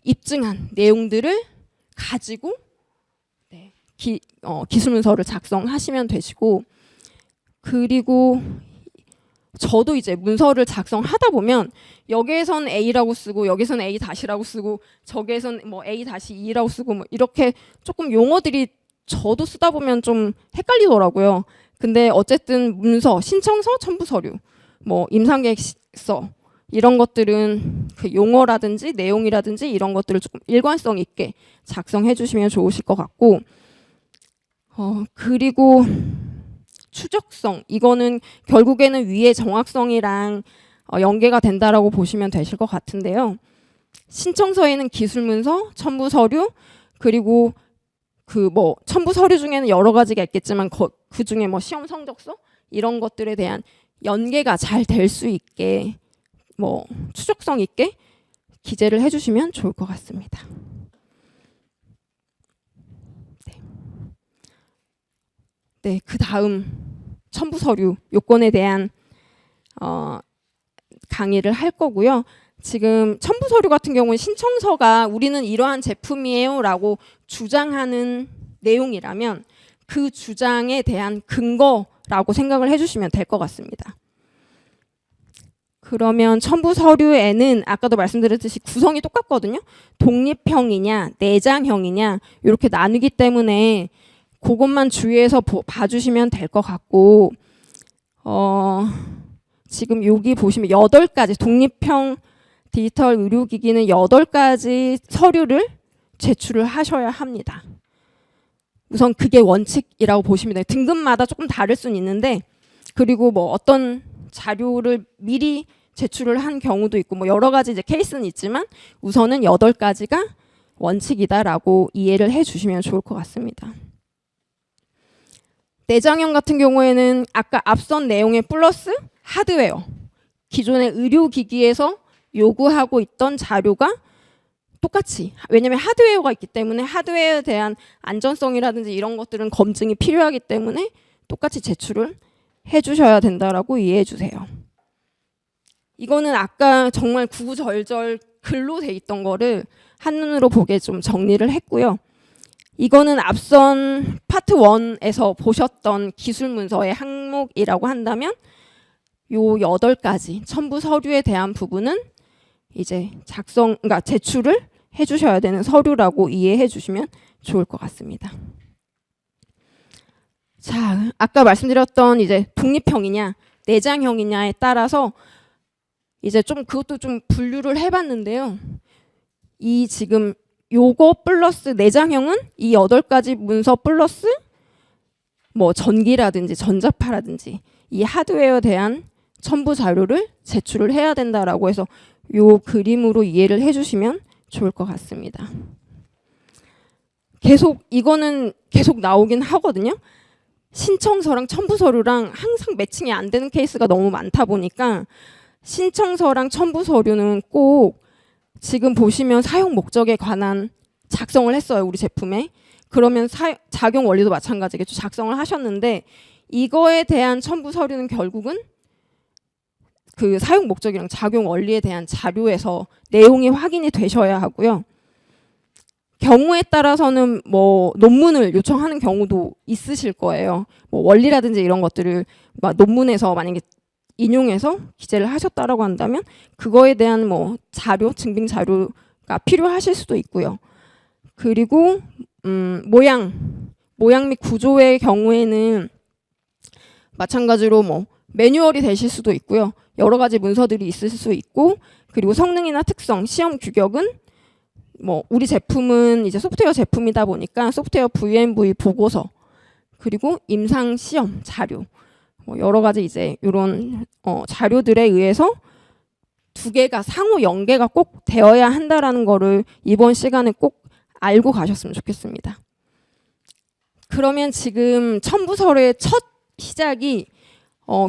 입증한 내용들을 가지고 기술 문서를 작성하시면 되시고, 그리고 저도 이제 문서를 작성하다 보면 여기에선 A라고 쓰고 여기선 A 다시라고 쓰고 저기에선 뭐 A 다시 2라고 쓰고 뭐 이렇게 조금 용어들이 저도 쓰다 보면 좀 헷갈리더라고요. 근데 어쨌든 문서, 신청서, 첨부 서류, 뭐 임상계획서 이런 것들은 그 용어라든지 내용이라든지 이런 것들을 조금 일관성 있게 작성해 주시면 좋으실 것 같고, 그리고 추적성, 이거는 결국에는 위의 정확성이랑 연계가 된다라고 보시면 되실 것 같은데요. 신청서에는 기술 문서, 첨부 서류, 그리고 그 뭐 첨부 서류 중에는 여러 가지가 있겠지만 그 중에 뭐 시험 성적서 이런 것들에 대한 연계가 잘 될 수 있게 뭐 추적성 있게 기재를 해주시면 좋을 것 같습니다. 네, 그 다음 첨부 서류 요건에 대한 강의를 할 거고요. 지금 첨부 서류 같은 경우는 신청서가 우리는 이러한 제품이에요라고 주장하는 내용이라면 그 주장에 대한 근거라고 생각을 해주시면 될 것 같습니다. 그러면 첨부 서류에는 아까도 말씀드렸듯이 구성이 똑같거든요. 독립형이냐 내장형이냐 이렇게 나누기 때문에 그것만 주의해서 봐주시면 될 것 같고, 지금 여기 보시면 8가지 독립형 디지털 의료기기는 8가지 서류를 제출을 하셔야 합니다. 우선 그게 원칙이라고 보시면 돼요. 등급마다 조금 다를 수는 있는데, 그리고 뭐 어떤 자료를 미리 제출을 한 경우도 있고 뭐 여러 가지 이제 케이스는 있지만 우선은 8가지가 원칙이다라고 이해를 해주시면 좋을 것 같습니다. 내장형 같은 경우에는 아까 앞선 내용에 플러스 하드웨어, 기존의 의료기기에서 요구하고 있던 자료가 똑같이, 왜냐하면 하드웨어가 있기 때문에 하드웨어에 대한 안전성이라든지 이런 것들은 검증이 필요하기 때문에 똑같이 제출을 해주셔야 된다라고 이해해 주세요. 이거는 아까 정말 구구절절 글로 돼 있던 거를 한눈으로 보게 좀 정리를 했고요. 이거는 앞선 파트 1에서 보셨던 기술 문서의 항목이라고 한다면 요 8가지 첨부 서류에 대한 부분은 이제 그러니까 제출을 해주셔야 되는 서류라고 이해해 주시면 좋을 것 같습니다. 자, 아까 말씀드렸던 이제 독립형이냐 내장형이냐에 따라서 이제 좀 그것도 좀 분류를 해봤는데요. 이 지금 요거 플러스 내장형은 이 8가지 문서 플러스 뭐 전기라든지 전자파라든지 이 하드웨어에 대한 첨부 자료를 제출을 해야 된다라고 해서 요 그림으로 이해를 해주시면 좋을 것 같습니다. 이거는 계속 나오긴 하거든요. 신청서랑 첨부 서류랑 항상 매칭이 안 되는 케이스가 너무 많다 보니까 신청서랑 첨부 서류는 꼭 지금 보시면 사용 목적에 관한 작성을 했어요, 우리 제품에. 그러면 작용 원리도 마찬가지겠죠. 작성을 하셨는데 이거에 대한 첨부 서류는 결국은 그 사용 목적이랑 작용 원리에 대한 자료에서 내용이 확인이 되셔야 하고요. 경우에 따라서는 뭐 논문을 요청하는 경우도 있으실 거예요. 뭐 원리라든지 이런 것들을 논문에서 만약에 인용해서 기재를 하셨다라고 한다면 그거에 대한 뭐 자료, 증빙 자료가 필요하실 수도 있고요. 그리고 모양 및 구조의 경우에는 마찬가지로 뭐 매뉴얼이 되실 수도 있고요. 여러 가지 문서들이 있을 수 있고, 그리고 성능이나 특성, 시험 규격은 뭐 우리 제품은 이제 소프트웨어 제품이다 보니까 소프트웨어 VMV 보고서, 그리고 임상 시험 자료, 뭐 여러 가지 이제 이런 자료들에 의해서 2개가 상호 연계가 꼭 되어야 한다라는 거를 이번 시간에 꼭 알고 가셨으면 좋겠습니다. 그러면 지금 첨부 서류의 첫 시작이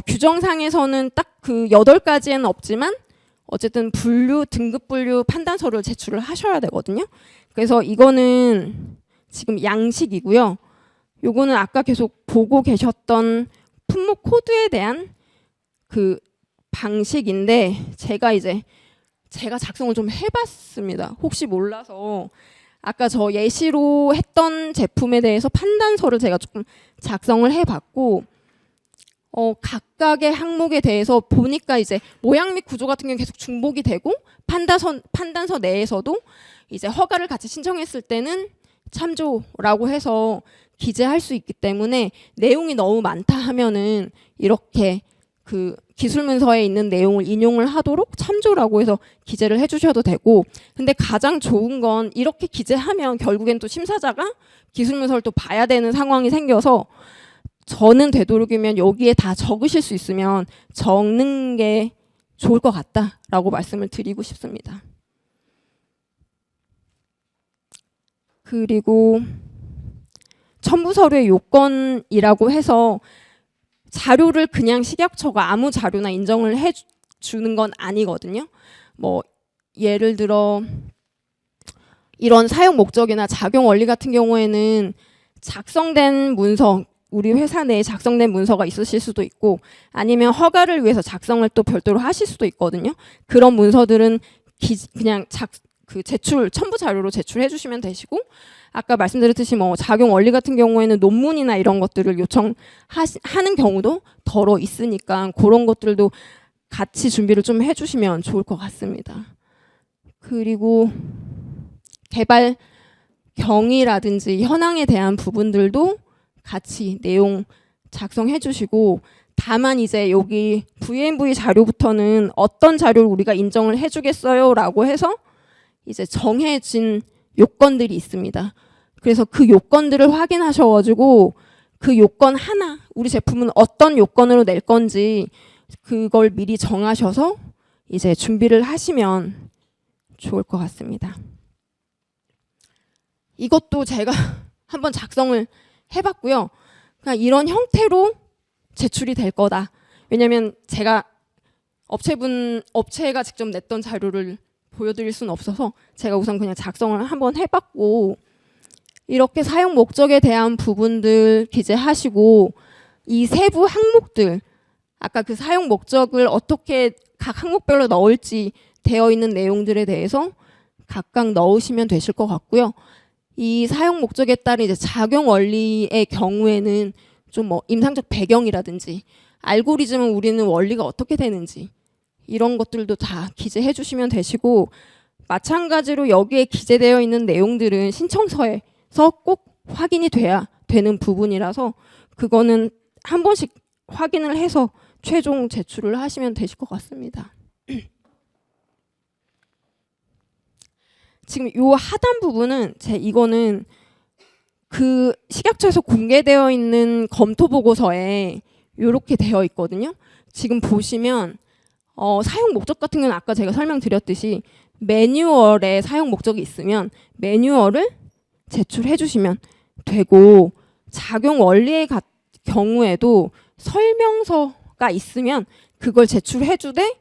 규정상에서는 딱 그 8가지에는 없지만 어쨌든 등급 분류 판단서를 제출을 하셔야 되거든요. 그래서 이거는 지금 양식이고요. 요거는 아까 계속 보고 계셨던 품목 코드에 대한 그 방식인데 제가 작성을 좀 해봤습니다. 혹시 몰라서 아까 저 예시로 했던 제품에 대해서 판단서를 제가 조금 작성을 해봤고 각각의 항목에 대해서 보니까 이제 모양 및 구조 같은 경우 계속 중복이 되고 판단서 내에서도 이제 허가를 같이 신청했을 때는 참조라고 해서 기재할 수 있기 때문에 내용이 너무 많다 하면은 이렇게 그 기술문서에 있는 내용을 인용을 하도록 참조라고 해서 기재를 해주셔도 되고, 근데 가장 좋은 건 이렇게 기재하면 결국엔 또 심사자가 기술문서를 또 봐야 되는 상황이 생겨서 저는 되도록이면 여기에 다 적으실 수 있으면 적는 게 좋을 것 같다라고 말씀을 드리고 싶습니다. 그리고 첨부서류의 요건이라고 해서 자료를 그냥 식약처가 아무 자료나 인정을 해주는 건 아니거든요. 뭐 예를 들어 이런 사용 목적이나 작용 원리 같은 경우에는 작성된 문서, 우리 회사 내에 작성된 문서가 있으실 수도 있고 아니면 허가를 위해서 작성을 또 별도로 하실 수도 있거든요. 그런 문서들은 그냥 첨부 자료로 제출해 주시면 되시고, 아까 말씀드렸듯이 뭐 작용 원리 같은 경우에는 논문이나 이런 것들을 요청하는 경우도 덜어 있으니까 그런 것들도 같이 준비를 좀 해주시면 좋을 것 같습니다. 그리고 개발 경위라든지 현황에 대한 부분들도 같이 내용 작성해 주시고, 다만 이제 여기 VNV 자료부터는 어떤 자료를 우리가 인정을 해주겠어요 라고 해서 이제 정해진 요건들이 있습니다. 그래서 그 요건들을 확인하셔가지고 그 요건 하나, 우리 제품은 어떤 요건으로 낼 건지 그걸 미리 정하셔서 이제 준비를 하시면 좋을 것 같습니다. 이것도 제가 한번 작성을 해봤고요. 그냥 이런 형태로 제출이 될 거다. 왜냐면 제가 업체가 직접 냈던 자료를 보여드릴 수는 없어서 제가 우선 그냥 작성을 한번 해봤고, 이렇게 사용 목적에 대한 부분들 기재하시고 이 세부 항목들, 아까 그 사용 목적을 어떻게 각 항목별로 넣을지 되어 있는 내용들에 대해서 각각 넣으시면 되실 것 같고요. 이 사용 목적에 따른 이제 작용 원리의 경우에는 좀 뭐 임상적 배경이라든지 알고리즘은 우리는 원리가 어떻게 되는지 이런 것들도 다 기재해 주시면 되시고, 마찬가지로 여기에 기재되어 있는 내용들은 신청서에서 꼭 확인이 돼야 되는 부분이라서 그거는 한 번씩 확인을 해서 최종 제출을 하시면 되실 것 같습니다. 지금 요 하단 부분은 이거는 그 식약처에서 공개되어 있는 검토 보고서에 이렇게 되어 있거든요. 지금 보시면 사용 목적 같은 경우는 아까 제가 설명드렸듯이 매뉴얼에 사용 목적이 있으면 매뉴얼을 제출해 주시면 되고, 작용 원리의 경우에도 설명서가 있으면 그걸 제출해 주되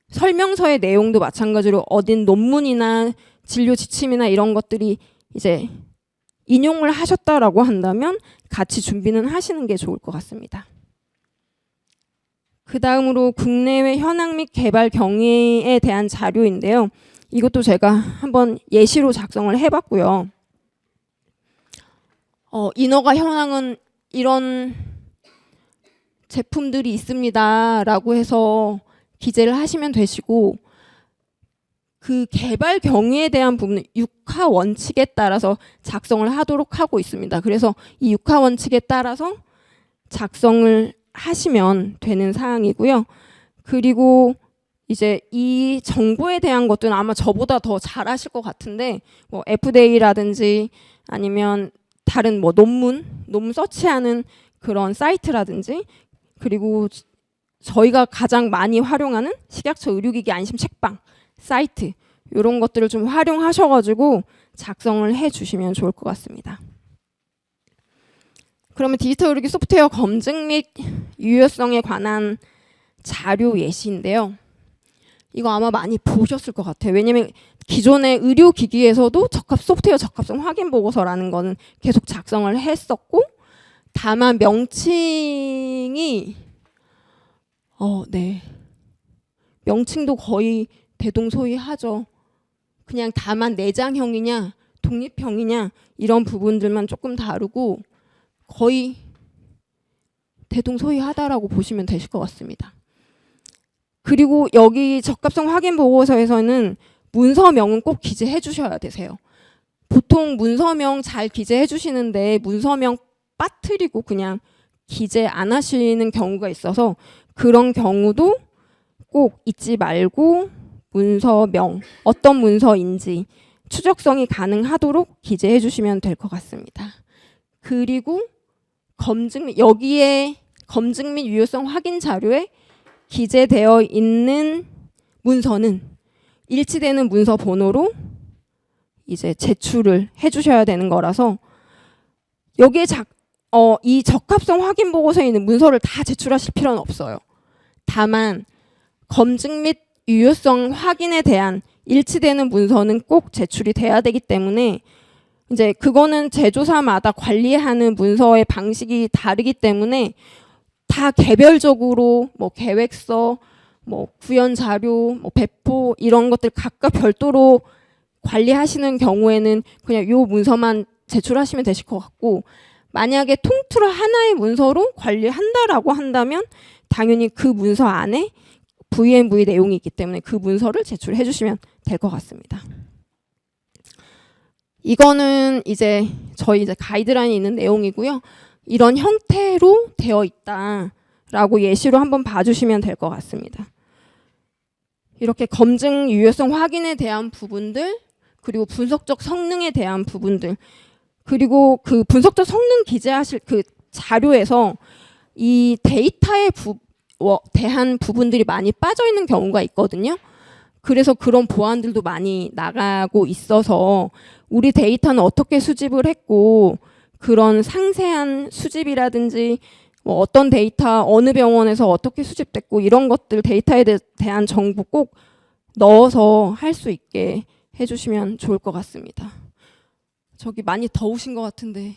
설명서의 내용도 마찬가지로 어딘 논문이나 진료 지침이나 이런 것들이 이제 인용을 하셨다라고 한다면 같이 준비는 하시는 게 좋을 것 같습니다. 그 다음으로 국내외 현황 및 개발 경위에 대한 자료인데요. 이것도 제가 한번 예시로 작성을 해봤고요. 인허가 현황은 이런 제품들이 있습니다 라고 해서 기재를 하시면 되시고, 그 개발 경위에 대한 부분은 6하 원칙에 따라서 작성을 하도록 하고 있습니다. 그래서 이 6하 원칙에 따라서 작성을 하시면 되는 사항이고요. 그리고 이제 이 정보에 대한 것들은 아마 저보다 더 잘 아실 것 같은데, 뭐 FDA라든지 아니면 다른 뭐 논문 서치하는 그런 사이트라든지, 그리고 저희가 가장 많이 활용하는 식약처 의료기기 안심 책방 사이트, 이런 것들을 좀 활용하셔가지고 작성을 해주시면 좋을 것 같습니다. 그러면 디지털 의료기 소프트웨어 검증 및 유효성에 관한 자료 예시인데요. 이거 아마 많이 보셨을 것 같아요. 왜냐면 기존의 의료기기에서도 소프트웨어 적합성 확인 보고서라는 거는 계속 작성을 했었고, 다만 명칭이 명칭도 거의 대동소이하죠. 그냥 다만 내장형이냐 독립형이냐 이런 부분들만 조금 다르고 거의 대동소이하다라고 보시면 되실 것 같습니다. 그리고 여기 적합성 확인 보고서에서는 문서명은 꼭 기재해 주셔야 되세요. 보통 문서명 잘 기재해 주시는데 문서명 빠뜨리고 그냥 기재 안 하시는 경우가 있어서 그런 경우도 꼭 잊지 말고 문서명, 어떤 문서인지 추적성이 가능하도록 기재해 주시면 될 것 같습니다. 그리고 여기에 검증 및 유효성 확인 자료에 기재되어 있는 문서는 일치되는 문서 번호로 이제 제출을 해주셔야 되는 거라서 여기에 이 적합성 확인 보고서에 있는 문서를 다 제출하실 필요는 없어요. 다만 검증 및 유효성 확인에 대한 일치되는 문서는 꼭 제출이 돼야 되기 때문에 이제 그거는 제조사마다 관리하는 문서의 방식이 다르기 때문에 다 개별적으로 뭐 계획서, 뭐 구현 자료, 뭐 배포 이런 것들 각각 별도로 관리하시는 경우에는 그냥 요 문서만 제출하시면 되실 것 같고, 만약에 통틀어 하나의 문서로 관리한다라고 한다면 당연히 그 문서 안에 VMV 내용이 있기 때문에 그 문서를 제출해 주시면 될 것 같습니다. 이거는 이제 저희 가이드라인에 있는 내용이고요. 이런 형태로 되어 있다라고 예시로 한번 봐주시면 될 것 같습니다. 이렇게 검증 유효성 확인에 대한 부분들, 그리고 분석적 성능에 대한 부분들, 그리고 그 분석적 성능 기재하실 그 자료에서 이 데이터에 대한 부분들이 많이 빠져 있는 경우가 있거든요. 그래서 그런 보안들도 많이 나가고 있어서 우리 데이터는 어떻게 수집을 했고 그런 상세한 수집이라든지 뭐 어떤 데이터 어느 병원에서 어떻게 수집됐고 이런 것들 데이터에 대한 정보 꼭 넣어서 할 수 있게 해주시면 좋을 것 같습니다. 저기 많이 더우신 것 같은데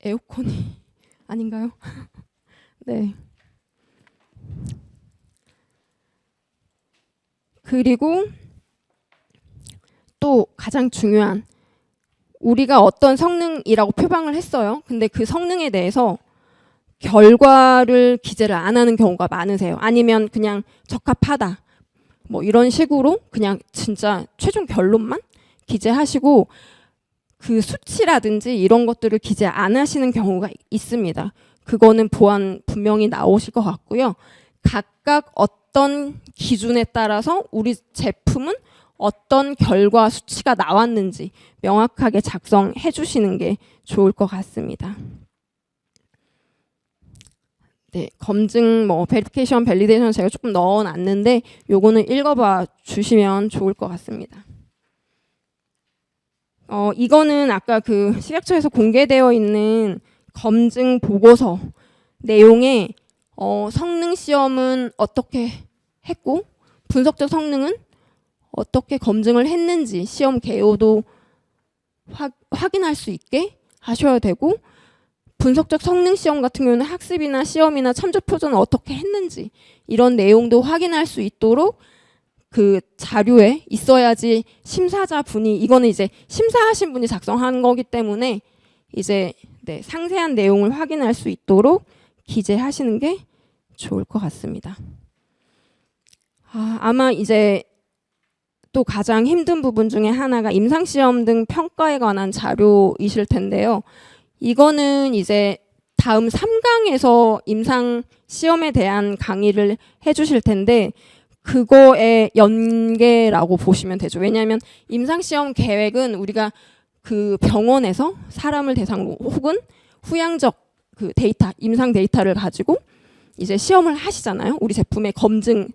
에어컨이 아닌가요? 네. 그리고 또 가장 중요한, 우리가 어떤 성능이라고 표방을 했어요. 근데 그 성능에 대해서 결과를 기재를 안 하는 경우가 많으세요. 아니면 그냥 적합하다 뭐 이런 식으로 그냥 진짜 최종 결론만 기재하시고 그 수치라든지 이런 것들을 기재 안 하시는 경우가 있습니다. 그거는 보안 분명히 나오실 것 같고요. 각각 어떤 기준에 따라서 우리 제품은 어떤 결과 수치가 나왔는지 명확하게 작성해 주시는 게 좋을 것 같습니다. 네, 검증 베리피케이션, 밸리데이션 제가 조금 넣어놨는데 요거는 읽어봐 주시면 좋을 것 같습니다. 이거는 아까 그 식약처에서 공개되어 있는 검증 보고서 내용에 성능 시험은 어떻게 했고 분석적 성능은 어떻게 검증을 했는지 시험 개요도 확인할 수 있게 하셔야 되고, 분석적 성능 시험 같은 경우는 학습이나 시험이나 참조 표준을 어떻게 했는지 이런 내용도 확인할 수 있도록 그 자료에 있어야지 심사자분이, 이거는 이제 심사하신 분이 작성한 거기 때문에 이제 상세한 내용을 확인할 수 있도록 기재하시는 게 좋을 것 같습니다. 아마 이제 또 가장 힘든 부분 중에 하나가 임상시험 등 평가에 관한 자료이실 텐데요. 이거는 이제 다음 3강에서 임상시험에 대한 강의를 해주실 텐데 그거의 연계라고 보시면 되죠. 왜냐하면 임상시험 계획은 우리가 그 병원에서 사람을 대상으로 혹은 후양적 그 데이터, 임상 데이터를 가지고 이제 시험을 하시잖아요. 우리 제품의 검증을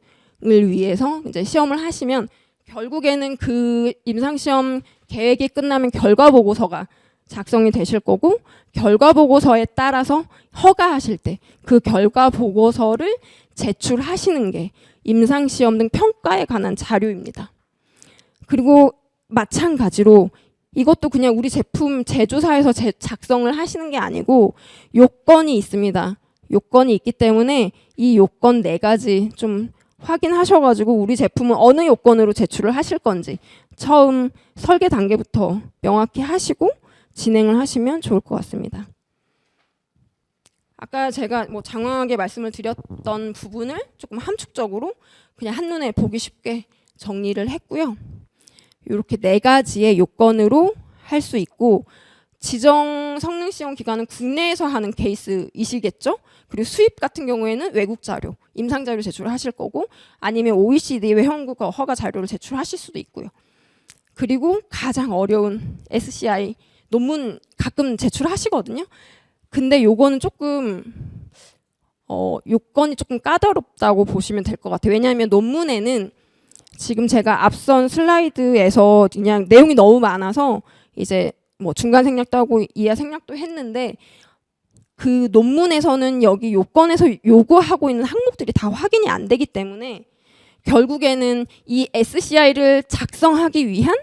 위해서 이제 시험을 하시면 결국에는 그 임상시험 계획이 끝나면 결과보고서가 작성이 되실 거고, 결과보고서에 따라서 허가하실 때 그 결과보고서를 제출하시는 게 임상시험 등 평가에 관한 자료입니다. 그리고 마찬가지로 이것도 그냥 우리 제품 제조사에서 작성을 하시는 게 아니고 요건이 있습니다. 요건이 있기 때문에 이 요건 4가지 좀 확인하셔가지고 우리 제품은 어느 요건으로 제출을 하실 건지 처음 설계 단계부터 명확히 하시고 진행을 하시면 좋을 것 같습니다. 아까 제가 뭐 장황하게 말씀을 드렸던 부분을 조금 함축적으로 그냥 한눈에 보기 쉽게 정리를 했고요. 이렇게 4가지의 요건으로 할 수 있고 지정 성능 시험 기관은 국내에서 하는 케이스이시겠죠? 그리고 수입 같은 경우에는 외국 자료, 임상 자료 제출을 하실 거고 아니면 OECD 회원국 허가 자료를 제출하실 수도 있고요. 그리고 가장 어려운 SCI 논문 가끔 제출하시거든요. 근데 요거는 조금 요건이 조금 까다롭다고 보시면 될 것 같아요. 왜냐하면 논문에는 지금 제가 앞선 슬라이드에서 그냥 내용이 너무 많아서 이제 뭐 중간 생략도 하고 이하 생략도 했는데 그 논문에서는 여기 요건에서 요구하고 있는 항목들이 다 확인이 안 되기 때문에 결국에는 이 SCI를 작성하기 위한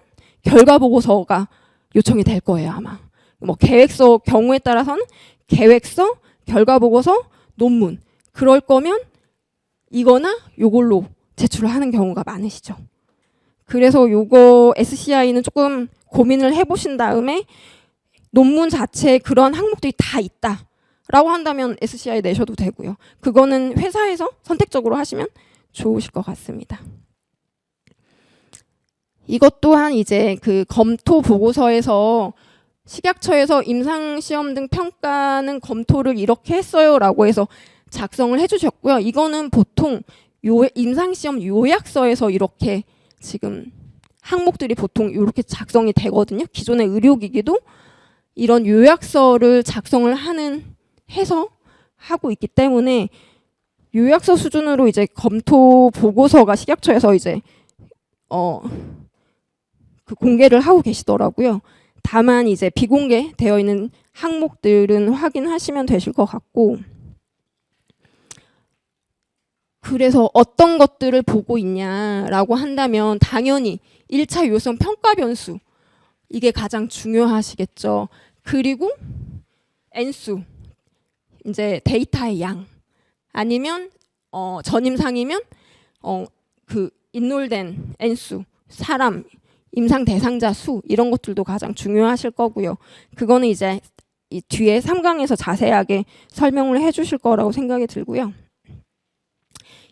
결과 보고서가 요청이 될 거예요, 아마. 뭐 계획서 경우에 따라서는 계획서, 결과 보고서, 논문. 그럴 거면 이거나 요걸로 제출을 하는 경우가 많으시죠. 그래서 요거 SCI는 조금 고민을 해보신 다음에 논문 자체에 그런 항목들이 다 있다라고 한다면 SCI 내셔도 되고요. 그거는 회사에서 선택적으로 하시면 좋으실 것 같습니다. 이것 또한 이제 그 검토 보고서에서 식약처에서 임상시험 등 평가는 검토를 이렇게 했어요라고 해서 작성을 해주셨고요. 이거는 보통 임상시험 요약서에서 이렇게 지금 항목들이 보통 이렇게 작성이 되거든요. 기존의 의료기기도 이런 요약서를 작성을 해서 하고 있기 때문에 요약서 수준으로 이제 검토 보고서가 식약처에서 이제 그 공개를 하고 계시더라고요. 다만 이제 비공개되어 있는 항목들은 확인하시면 되실 것 같고 그래서 어떤 것들을 보고 있냐라고 한다면 당연히 1차 요소는 평가 변수 이게 가장 중요하시겠죠. 그리고 N수 이제 데이터의 양 아니면 전임상이면 그 인롤된 N수 사람 임상 대상자 수 이런 것들도 가장 중요하실 거고요. 그거는 이제 이 뒤에 3강에서 자세하게 설명을 해주실 거라고 생각이 들고요.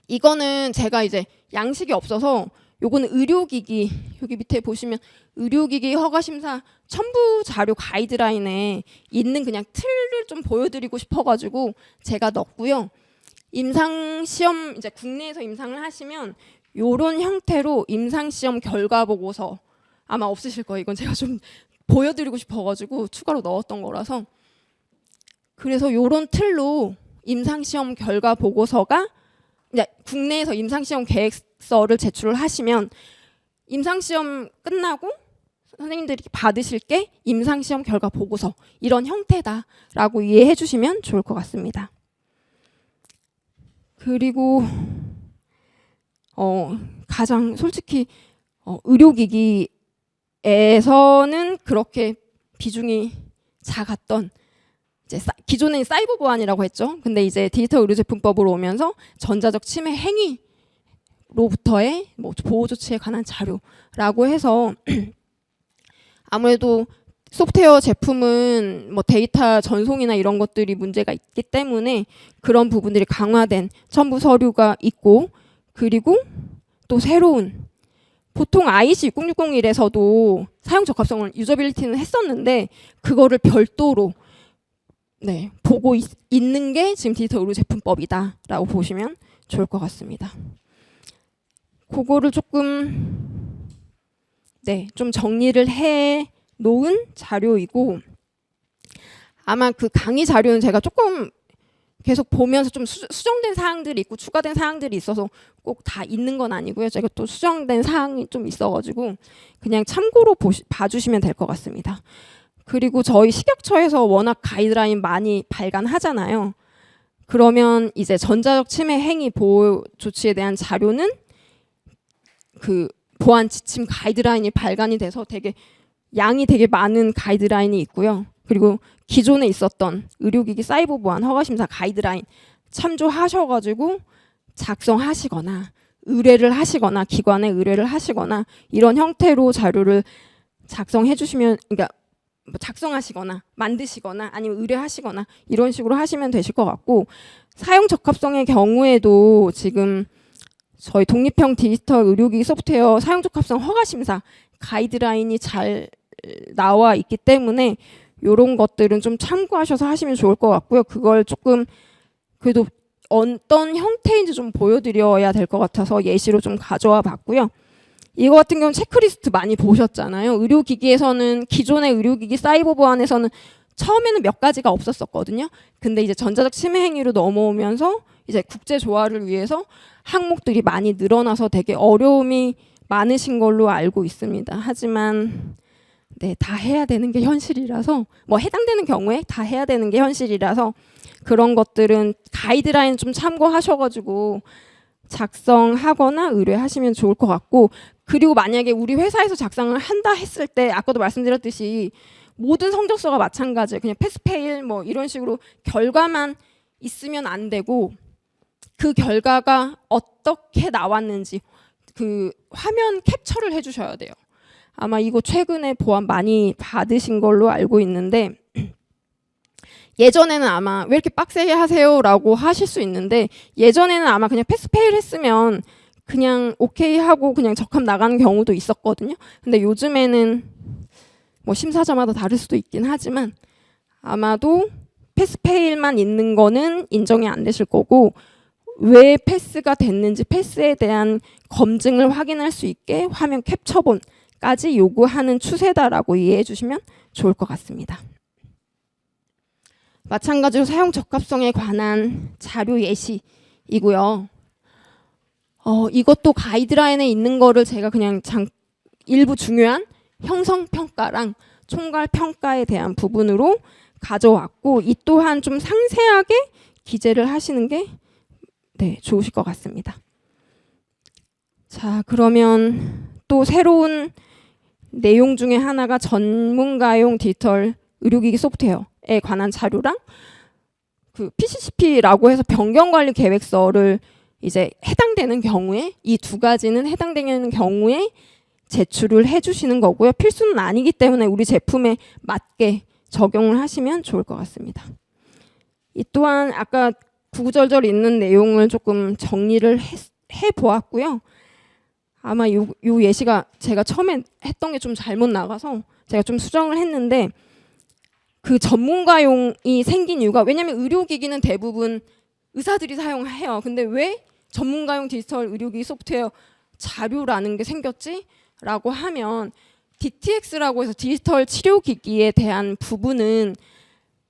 이거는 제가 이제 양식이 없어서 요거는 의료기기 여기 밑에 보시면 의료기기 허가심사 첨부 자료 가이드라인에 있는 그냥 틀을 좀 보여드리고 싶어가지고 제가 넣었고요. 임상시험 이제 국내에서 임상을 하시면 요런 형태로 임상시험 결과 보고서 아마 없으실 거예요. 이건 제가 좀 보여드리고 싶어가지고 추가로 넣었던 거라서 그래서 요런 틀로 임상시험 결과 보고서가 이제 국내에서 임상시험 계획서를 제출을 하시면 임상시험 끝나고 선생님들이 받으실 게 임상시험 결과 보고서 이런 형태다라고 이해해 주시면 좋을 것 같습니다. 그리고 가장 솔직히 의료기기에서는 그렇게 비중이 작았던 이제 기존에는 사이버 보안이라고 했죠. 근데 이제 디지털 의료제품법으로 오면서 전자적 침해 행위로부터의 뭐 보호 조치에 관한 자료라고 해서 아무래도 소프트웨어 제품은 뭐 데이터 전송이나 이런 것들이 문제가 있기 때문에 그런 부분들이 강화된 첨부 서류가 있고 그리고 또 새로운 보통 IEC 60601에서도 사용 적합성을 유저빌리티는 했었는데 그거를 별도로 보고 있는 게 지금 디지털 의료제품법이다라고 보시면 좋을 것 같습니다. 그거를 조금 좀 정리를 해 놓은 자료이고 아마 그 강의 자료는 제가 조금 계속 보면서 좀 수정된 사항들이 있고 추가된 사항들이 있어서 꼭 다 있는 건 아니고요. 제가 또 수정된 사항이 좀 있어가지고 그냥 참고로 봐주시면 될 것 같습니다. 그리고 저희 식약처에서 워낙 가이드라인 많이 발간하잖아요. 그러면 이제 전자적 침해 행위 보호 조치에 대한 자료는 그 보안 지침 가이드라인이 발간이 돼서 양이 되게 많은 가이드라인이 있고요. 그리고 기존에 있었던 의료기기 사이버 보안 허가심사 가이드라인 참조하셔가지고 작성하시거나 의뢰를 하시거나 기관에 의뢰를 하시거나 이런 형태로 자료를 작성해 주시면, 그러니까 뭐 작성하시거나 만드시거나 아니면 의뢰하시거나 이런 식으로 하시면 되실 것 같고, 사용 적합성의 경우에도 지금 저희 독립형 디지털 의료기기 소프트웨어 사용 적합성 허가심사 가이드라인이 잘 나와 있기 때문에 이런 것들은 좀 참고하셔서 하시면 좋을 것 같고요. 그걸 조금 그래도 어떤 형태인지 좀 보여드려야 될 것 같아서 예시로 좀 가져와 봤고요. 이거 같은 경우는 체크리스트 많이 보셨잖아요. 의료기기에서는, 기존의 의료기기 사이버 보안에서는 처음에는 몇 가지가 없었었거든요. 근데 이제 전자적 침해 행위로 넘어오면서 이제 국제 조화를 위해서 항목들이 많이 늘어나서 되게 어려움이 많으신 걸로 알고 있습니다. 하지만 네, 다 해야 되는 게 현실이라서, 뭐 해당되는 경우에 다 해야 되는 게 현실이라서 그런 것들은 가이드라인 좀 참고하셔가지고 작성하거나 의뢰하시면 좋을 것 같고, 그리고 만약에 우리 회사에서 작성을 한다 했을 때 아까도 말씀드렸듯이 모든 성적서가 마찬가지예요. 그냥 패스페일 뭐 이런 식으로 결과만 있으면 안 되고 그 결과가 어떻게 나왔는지 그 화면 캡처를 해주셔야 돼요. 아마 이거 최근에 보안 많이 받으신 걸로 알고 있는데, 예전에는 아마 왜 이렇게 빡세게 하세요 라고 하실 수 있는데, 예전에는 아마 그냥 패스페일 했으면 그냥 오케이 하고 그냥 적합 나가는 경우도 있었거든요. 근데 요즘에는 뭐 심사자마다 다를 수도 있긴 하지만 아마도 패스페일만 있는 거는 인정이 안 되실 거고, 왜 패스가 됐는지 패스에 대한 검증을 확인할 수 있게 화면 캡처본까지 요구하는 추세다라고 이해해 주시면 좋을 것 같습니다. 마찬가지로 사용 적합성에 관한 자료 예시이고요. 이것도 가이드라인에 있는 거를 제가 그냥 일부 중요한 형성평가랑 총괄평가에 대한 부분으로 가져왔고, 이 또한 좀 상세하게 기재를 하시는 게 네, 좋으실 것 같습니다. 자, 그러면 또 새로운 내용 중에 하나가 전문가용 디지털 의료기기 소프트웨어에 관한 자료랑 그 PCCP라고 해서 변경관리 계획서를 이제 해당되는 경우에, 이 두 가지는 해당되는 경우에 제출을 해주시는 거고요. 필수는 아니기 때문에 우리 제품에 맞게 적용을 하시면 좋을 것 같습니다. 이 또한 아까 구구절절 있는 내용을 조금 정리를 해보았고요. 아마 요 예시가 제가 처음에 했던 게 좀 잘못 나가서 제가 좀 수정을 했는데, 그 전문가용이 생긴 이유가, 왜냐하면 의료기기는 대부분 의사들이 사용해요. 근데 왜 전문가용 디지털 의료기기 소프트웨어 자료라는 게 생겼지? 라고 하면, DTX라고 해서 디지털 치료기기에 대한 부분은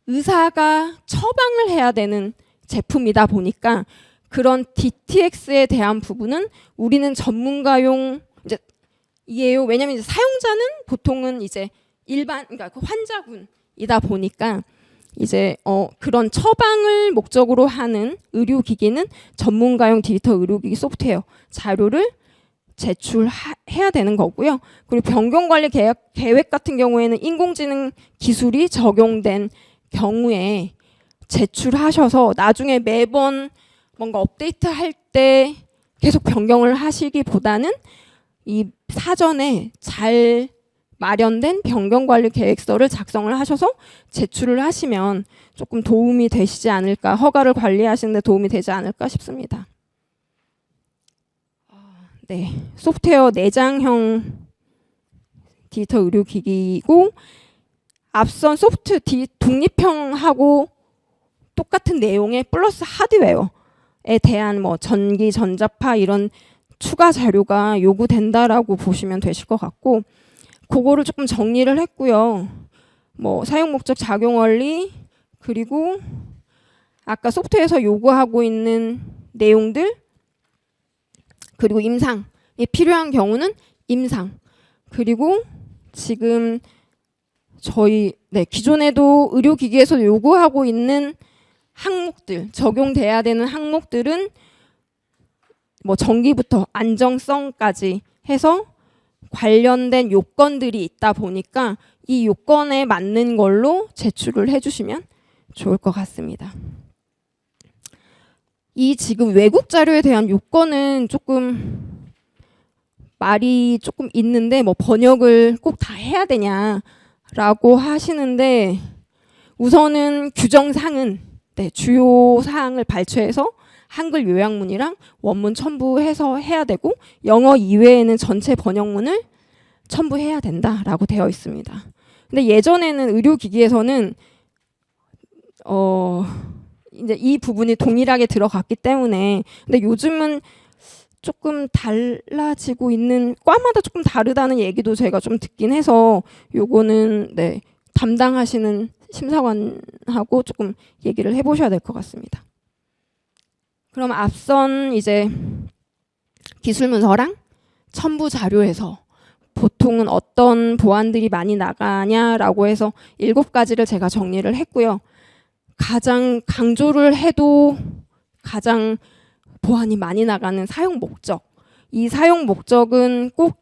의사가 처방을 해야 되는 제품이다 보니까 그런 DTX에 대한 부분은 우리는 전문가용 이제 이에요. 왜냐하면 이제 사용자는 보통은 이제 그러니까 그 환자군이다 보니까 이제 그런 처방을 목적으로 하는 의료기기는 전문가용 디지털 의료기기 소프트웨어 자료를 제출해야 되는 거고요. 그리고 변경관리 계획 같은 경우에는 인공지능 기술이 적용된 경우에 제출하셔서 나중에 매번 뭔가 업데이트할 때 계속 변경을 하시기보다는 이 사전에 잘 마련된 변경관리 계획서를 작성을 하셔서 제출을 하시면 조금 도움이 되시지 않을까, 허가를 관리하시는 데 도움이 되지 않을까 싶습니다. 네, 소프트웨어 내장형 디지털 의료기기이고, 앞선 독립형하고 똑같은 내용의 플러스 하드웨어에 대한 뭐 전기, 전자파 이런 추가 자료가 요구된다라고 보시면 되실 것 같고, 그거를 조금 정리를 했고요. 뭐 사용 목적, 작용 원리, 그리고 아까 소프트웨어에서 요구하고 있는 내용들, 그리고 임상이 필요한 경우는 임상, 그리고 지금 저희 기존에도 의료기기에서 요구하고 있는 항목들, 적용돼야 되는 항목들은 뭐 정기부터 안정성까지 해서 관련된 요건들이 있다 보니까 이 요건에 맞는 걸로 제출을 해주시면 좋을 것 같습니다. 이 지금 외국 자료에 대한 요건은 조금 말이 조금 있는데 뭐 번역을 꼭 다 해야 되냐라고 하시는데 우선은 규정상은 주요 사항을 발췌해서 한글 요약문이랑 원문 첨부해서 해야 되고 영어 이외에는 전체 번역문을 첨부해야 된다라고 되어 있습니다. 근데 예전에는 의료기기에서는 이제 이 부분이 동일하게 들어갔기 때문에 근데 요즘은 조금 달라지고 있는 과마다 조금 다르다는 얘기도 제가 좀 듣긴 해서 요거는 담당하시는 심사관하고 조금 얘기를 해보셔야 될 것 같습니다. 그럼 앞선 이제 기술문서랑 첨부 자료에서 보통은 어떤 보안들이 많이 나가냐라고 해서 7가지를 제가 정리를 했고요. 가장 강조를 해도 가장 보안이 많이 나가는 사용 목적. 이 사용 목적은 꼭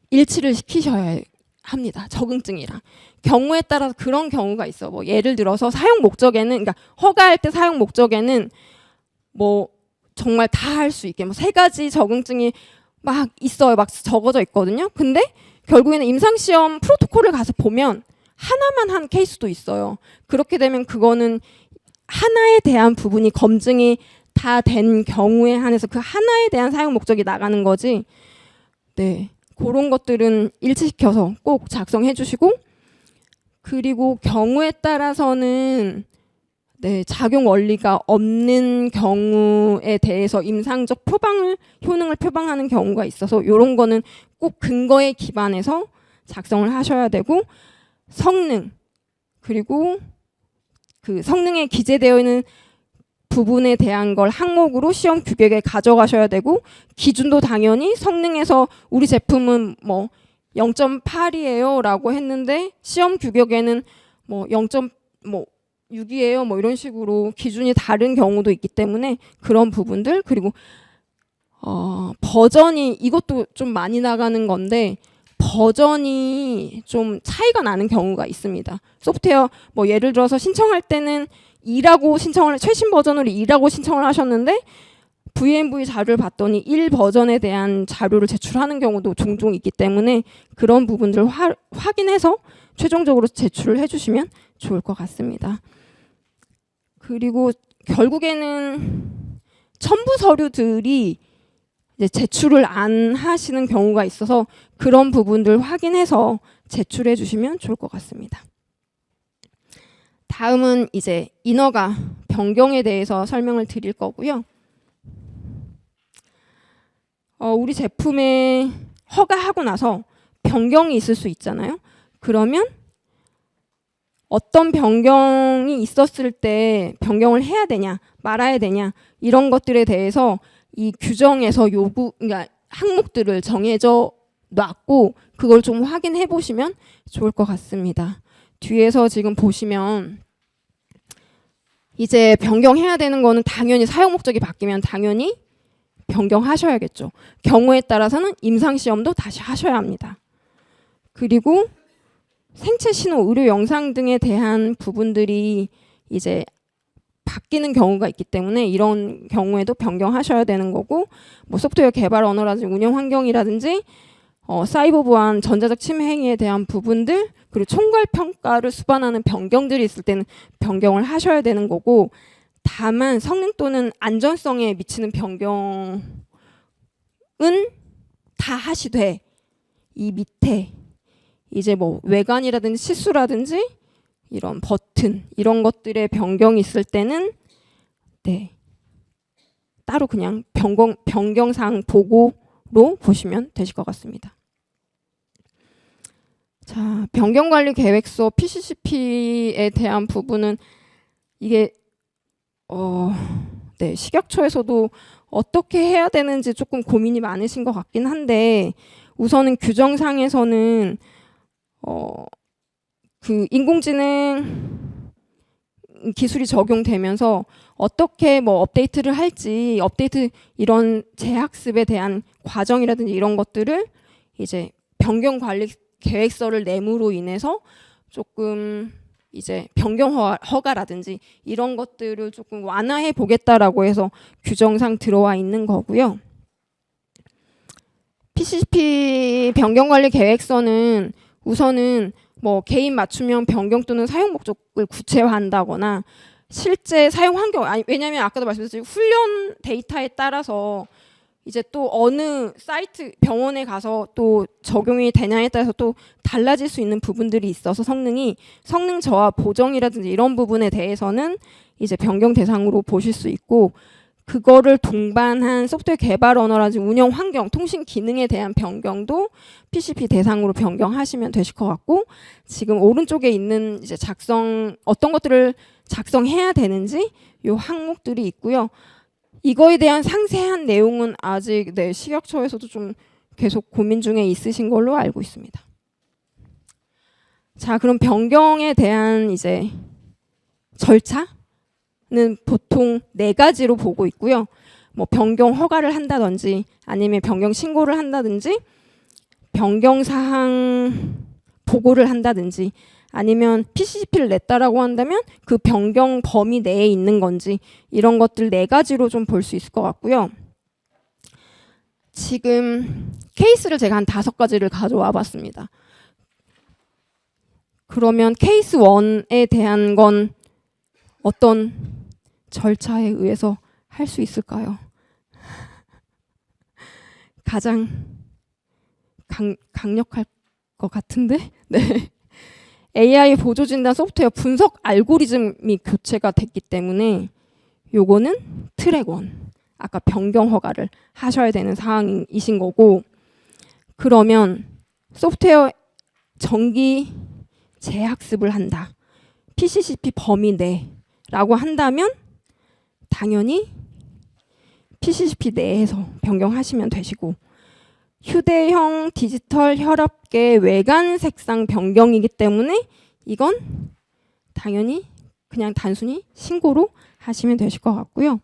일치를 시키셔야 합니다. 적응증이랑. 경우에 따라서 그런 경우가 있어. 뭐 예를 들어서 사용 목적에는, 그러니까 허가할 때 사용 목적에는 뭐 정말 다 할 수 있게 뭐 3가지 적응증이 막 있어요. 막 적어져 있거든요. 근데 결국에는 임상시험 프로토콜을 가서 보면 하나만 한 케이스도 있어요. 그렇게 되면 그거는 하나에 대한 부분이 검증이 다 된 경우에 한해서 그 하나에 대한 사용 목적이 나가는 거지. 네. 그런 것들은 일치시켜서 꼭 작성해 주시고 그리고 경우에 따라서는 작용 원리가 없는 경우에 대해서 임상적 효능을 표방하는 경우가 있어서 이런 거는 꼭 근거에 기반해서 작성을 하셔야 되고 성능 그리고 그 성능에 기재되어 있는 부분에 대한 걸 항목으로 시험 규격에 가져가셔야 되고 기준도 당연히 성능에서 우리 제품은 뭐 0.8이에요 라고 했는데 시험 규격에는 뭐 0.6이에요 뭐 이런 식으로 기준이 다른 경우도 있기 때문에 그런 부분들 그리고 버전이 이것도 좀 많이 나가는 건데 버전이 좀 차이가 나는 경우가 있습니다. 소프트웨어 뭐 예를 들어서 신청할 때는 2라고 신청을 최신 버전으로 2라고 신청을 하셨는데 VMV 자료를 봤더니 1 버전에 대한 자료를 제출하는 경우도 종종 있기 때문에 그런 부분들 확인해서 최종적으로 제출을 해주시면 좋을 것 같습니다. 그리고 결국에는 첨부 서류들이 이제 제출을 안 하시는 경우가 있어서 그런 부분들 확인해서 제출해 주시면 좋을 것 같습니다. 다음은 이제 인허가 변경에 대해서 설명을 드릴 거고요. 우리 제품에 허가하고 나서 변경이 있을 수 있잖아요. 그러면 어떤 변경이 있었을 때 변경을 해야 되냐, 말아야 되냐 이런 것들에 대해서 이 규정에서 그러니까 항목들을 정해져 놨고 그걸 좀 확인해 보시면 좋을 것 같습니다. 뒤에서 지금 보시면 이제 변경해야 되는 거는 당연히 사용 목적이 바뀌면 당연히 변경하셔야겠죠. 경우에 따라서는 임상시험도 다시 하셔야 합니다. 그리고 생체 신호, 의료 영상 등에 대한 부분들이 이제 바뀌는 경우가 있기 때문에 이런 경우에도 변경하셔야 되는 거고 뭐 소프트웨어 개발 언어라든지 운영 환경이라든지 사이버 보안, 전자적 침해 행위에 대한 부분들 그리고 총괄 평가를 수반하는 변경들이 있을 때는 변경을 하셔야 되는 거고 다만 성능 또는 안전성에 미치는 변경은 다 하시되 이 밑에 이제 뭐 외관이라든지 치수라든지 이런 버튼 이런 것들의 변경이 있을 때는 따로 그냥 변경사항 보고로 보시면 되실 것 같습니다. 자, 변경관리계획서 PCCP에 대한 부분은 이게 식약처에서도 어떻게 해야 되는지 조금 고민이 많으신 것 같긴 한데 우선은 규정상에서는 그 인공지능 기술이 적용되면서 어떻게 뭐 업데이트를 할지, 업데이트 이런 재학습에 대한 과정이라든지 이런 것들을 이제 변경 관리 계획서를 내므로 인해서 조금 이제 변경 허가라든지 이런 것들을 조금 완화해 보겠다라고 해서 규정상 들어와 있는 거고요. PCCP 변경 관리 계획서는 우선은 뭐 개인 맞춤형 변경 또는 사용 목적을 구체화한다거나 실제 사용 환경, 아니 왜냐하면 아까도 말씀드렸듯이 훈련 데이터에 따라서 이제 또 어느 사이트 병원에 가서 또 적용이 되냐에 따라서 또 달라질 수 있는 부분들이 있어서 성능 저하 보정이라든지 이런 부분에 대해서는 이제 변경 대상으로 보실 수 있고, 그거를 동반한 소프트웨어 개발 언어라든지 운영 환경, 통신 기능에 대한 변경도 PCP 대상으로 변경하시면 되실 것 같고, 지금 오른쪽에 있는 이제 어떤 것들을 작성해야 되는지 요 항목들이 있고요. 이거에 대한 상세한 내용은 아직 식약처에서도 좀 계속 고민 중에 있으신 걸로 알고 있습니다. 자, 그럼 변경에 대한 이제 절차는 보통 4가지로 보고 있고요. 뭐 변경 허가를 한다든지 아니면 변경 신고를 한다든지 변경 사항 보고를 한다든지 아니면 PCCP를 냈다라고 한다면 그 변경 범위 내에 있는 건지 이런 것들 4가지로 좀 볼 수 있을 것 같고요. 지금 케이스를 제가 한 5가지를 가져와 봤습니다. 그러면 케이스 1에 대한 건 어떤 절차에 의해서 할 수 있을까요? 가장 강력할 것 같은데? 네. AI 보조진단 소프트웨어 분석 알고리즘이 교체가 됐기 때문에 요거는 트랙 1, 아까 변경 허가를 하셔야 되는 사항이신 거고, 그러면 소프트웨어 정기 재학습을 한다, PCCP 범위 내라고 한다면 당연히 PCCP 내에서 변경하시면 되시고, 휴대형 디지털 혈압계 외관 색상 변경이기 때문에 이건 당연히 그냥 단순히 신고로 하시면 되실 것 같고요.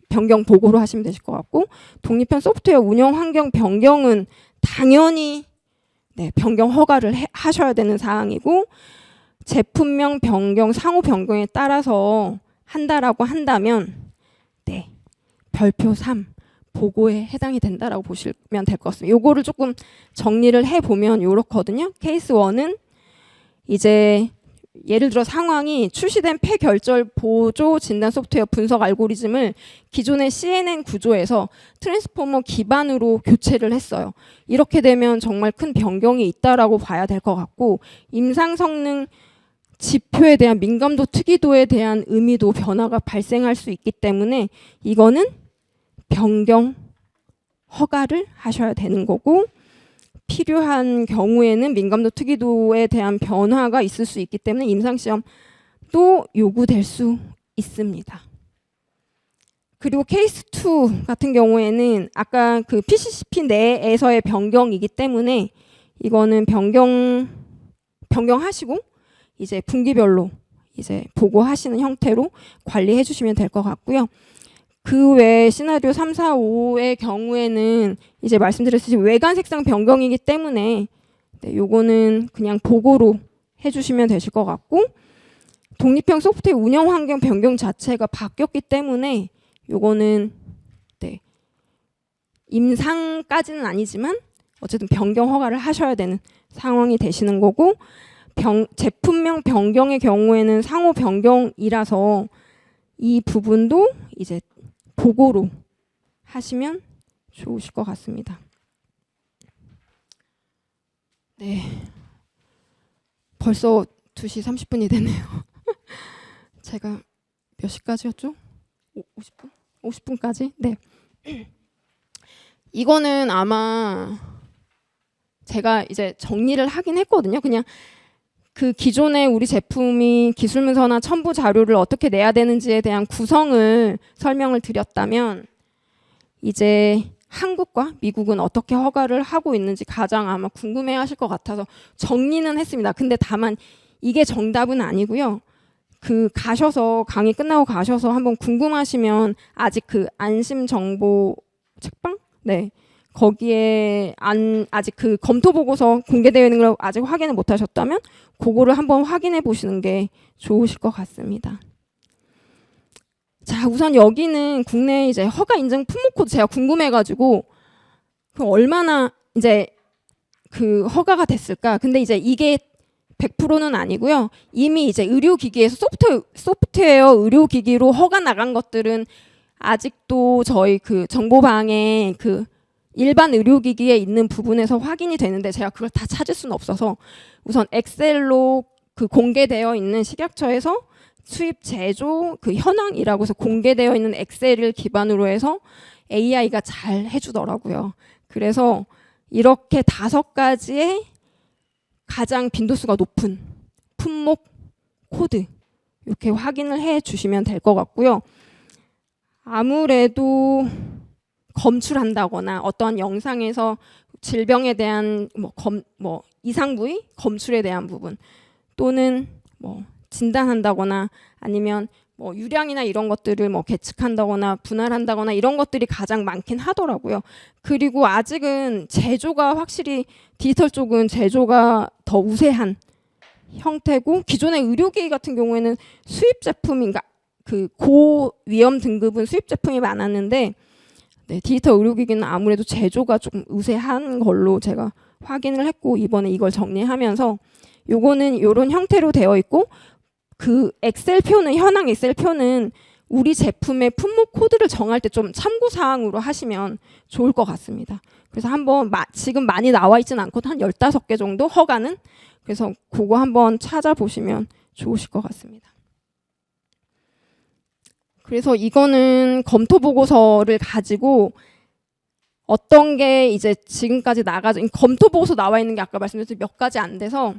변경 보고로 하시면 되실 것 같고, 독립형 소프트웨어 운영 환경 변경은 당연히 변경 허가를 하셔야 되는 사항이고, 제품명 변경, 상호 변경에 따라서 한다라고 한다면 별표 3 보고에 해당이 된다라고 보시면 될 것 같습니다. 요거를 조금 정리를 해보면 요렇거든요. 케이스 1은 이제 예를 들어 상황이 출시된 폐결절 보조 진단 소프트웨어 분석 알고리즘을 기존의 CNN 구조에서 트랜스포머 기반으로 교체를 했어요. 이렇게 되면 정말 큰 변경이 있다라고 봐야 될 것 같고, 임상 성능 지표에 대한 민감도 특이도에 대한 의미도 변화가 발생할 수 있기 때문에 이거는 변경 허가를 하셔야 되는 거고, 필요한 경우에는 민감도 특이도에 대한 변화가 있을 수 있기 때문에 임상시험도 요구될 수 있습니다. 그리고 케이스 2 같은 경우에는 아까 그 PCCP 내에서의 변경이기 때문에 이거는 변경하시고 이제 분기별로 이제 보고하시는 형태로 관리해 주시면 될 것 같고요. 그 외에 시나리오 3, 4, 5의 경우에는 이제 말씀드렸듯이 외관 색상 변경이기 때문에 요거는 그냥 보고로 해주시면 되실 것 같고, 독립형 소프트웨어 운영 환경 변경 자체가 바뀌었기 때문에 요거는 임상까지는 아니지만 어쨌든 변경 허가를 하셔야 되는 상황이 되시는 거고, 제품명 변경의 경우에는 상호 변경이라서 이 부분도 이제 보고로 하시면 좋으실 것 같습니다. 네, 벌써 2시 30분이 됐네요. 제가 몇 시까지였죠? 50분? 50분까지? 네. 이거는 아마 제가 이제 정리를 하긴 했거든요. 그냥 그 기존의 우리 제품이 기술문서나 첨부 자료를 어떻게 내야 되는지에 대한 구성을 설명을 드렸다면, 이제 한국과 미국은 어떻게 허가를 하고 있는지 가장 아마 궁금해 하실 것 같아서 정리는 했습니다. 근데 다만 이게 정답은 아니고요. 그 가셔서 강의 끝나고 가셔서 한번 궁금하시면 아직 그 안심 정보 책방? 네. 거기에 아직 그 검토 보고서 공개되어 있는 걸 아직 확인을 못 하셨다면 그거를 한번 확인해 보시는 게 좋으실 것 같습니다. 자, 우선 여기는 국내 이제 허가 인증 품목 코드 제가 궁금해가지고 얼마나 이제 그 허가가 됐을까? 근데 이제 이게 100%는 아니고요. 이미 이제 의료기기에서 소프트웨어 의료기기로 허가 나간 것들은 아직도 저희 그 정보방에 그 일반 의료기기에 있는 부분에서 확인이 되는데 제가 그걸 다 찾을 수는 없어서 우선 엑셀로 그 공개되어 있는 식약처에서 수입 제조 그 현황이라고 해서 공개되어 있는 엑셀을 기반으로 해서 AI가 잘 해주더라고요. 그래서 이렇게 5가지의 가장 빈도수가 높은 품목 코드 이렇게 확인을 해 주시면 될 것 같고요. 아무래도 검출한다거나 어떤 영상에서 질병에 대한 이상 부위 검출에 대한 부분 또는 진단한다거나 아니면 유량이나 이런 것들을 계측한다거나 분할한다거나 이런 것들이 가장 많긴 하더라고요. 그리고 아직은 제조가 확실히 디지털 쪽은 제조가 더 우세한 형태고 기존의 의료기기 같은 경우에는 수입 제품인가 그 고위험 등급은 수입 제품이 많았는데 네, 디지털 의료기기는 아무래도 제조가 조금 우세한 걸로 제가 확인을 했고 이번에 이걸 정리하면서 요거는 이런 형태로 되어 있고 그 엑셀표는 현황 엑셀표는 우리 제품의 품목 코드를 정할 때 좀 참고 사항으로 하시면 좋을 것 같습니다. 그래서 한번 지금 많이 나와 있지는 않고 한 15개 정도 허가는 그래서 그거 한번 찾아보시면 좋으실 것 같습니다. 그래서 이거는 검토 보고서를 가지고 어떤 게 이제 지금까지 검토 보고서 나와 있는 게 아까 말씀드렸듯이 몇 가지 안 돼서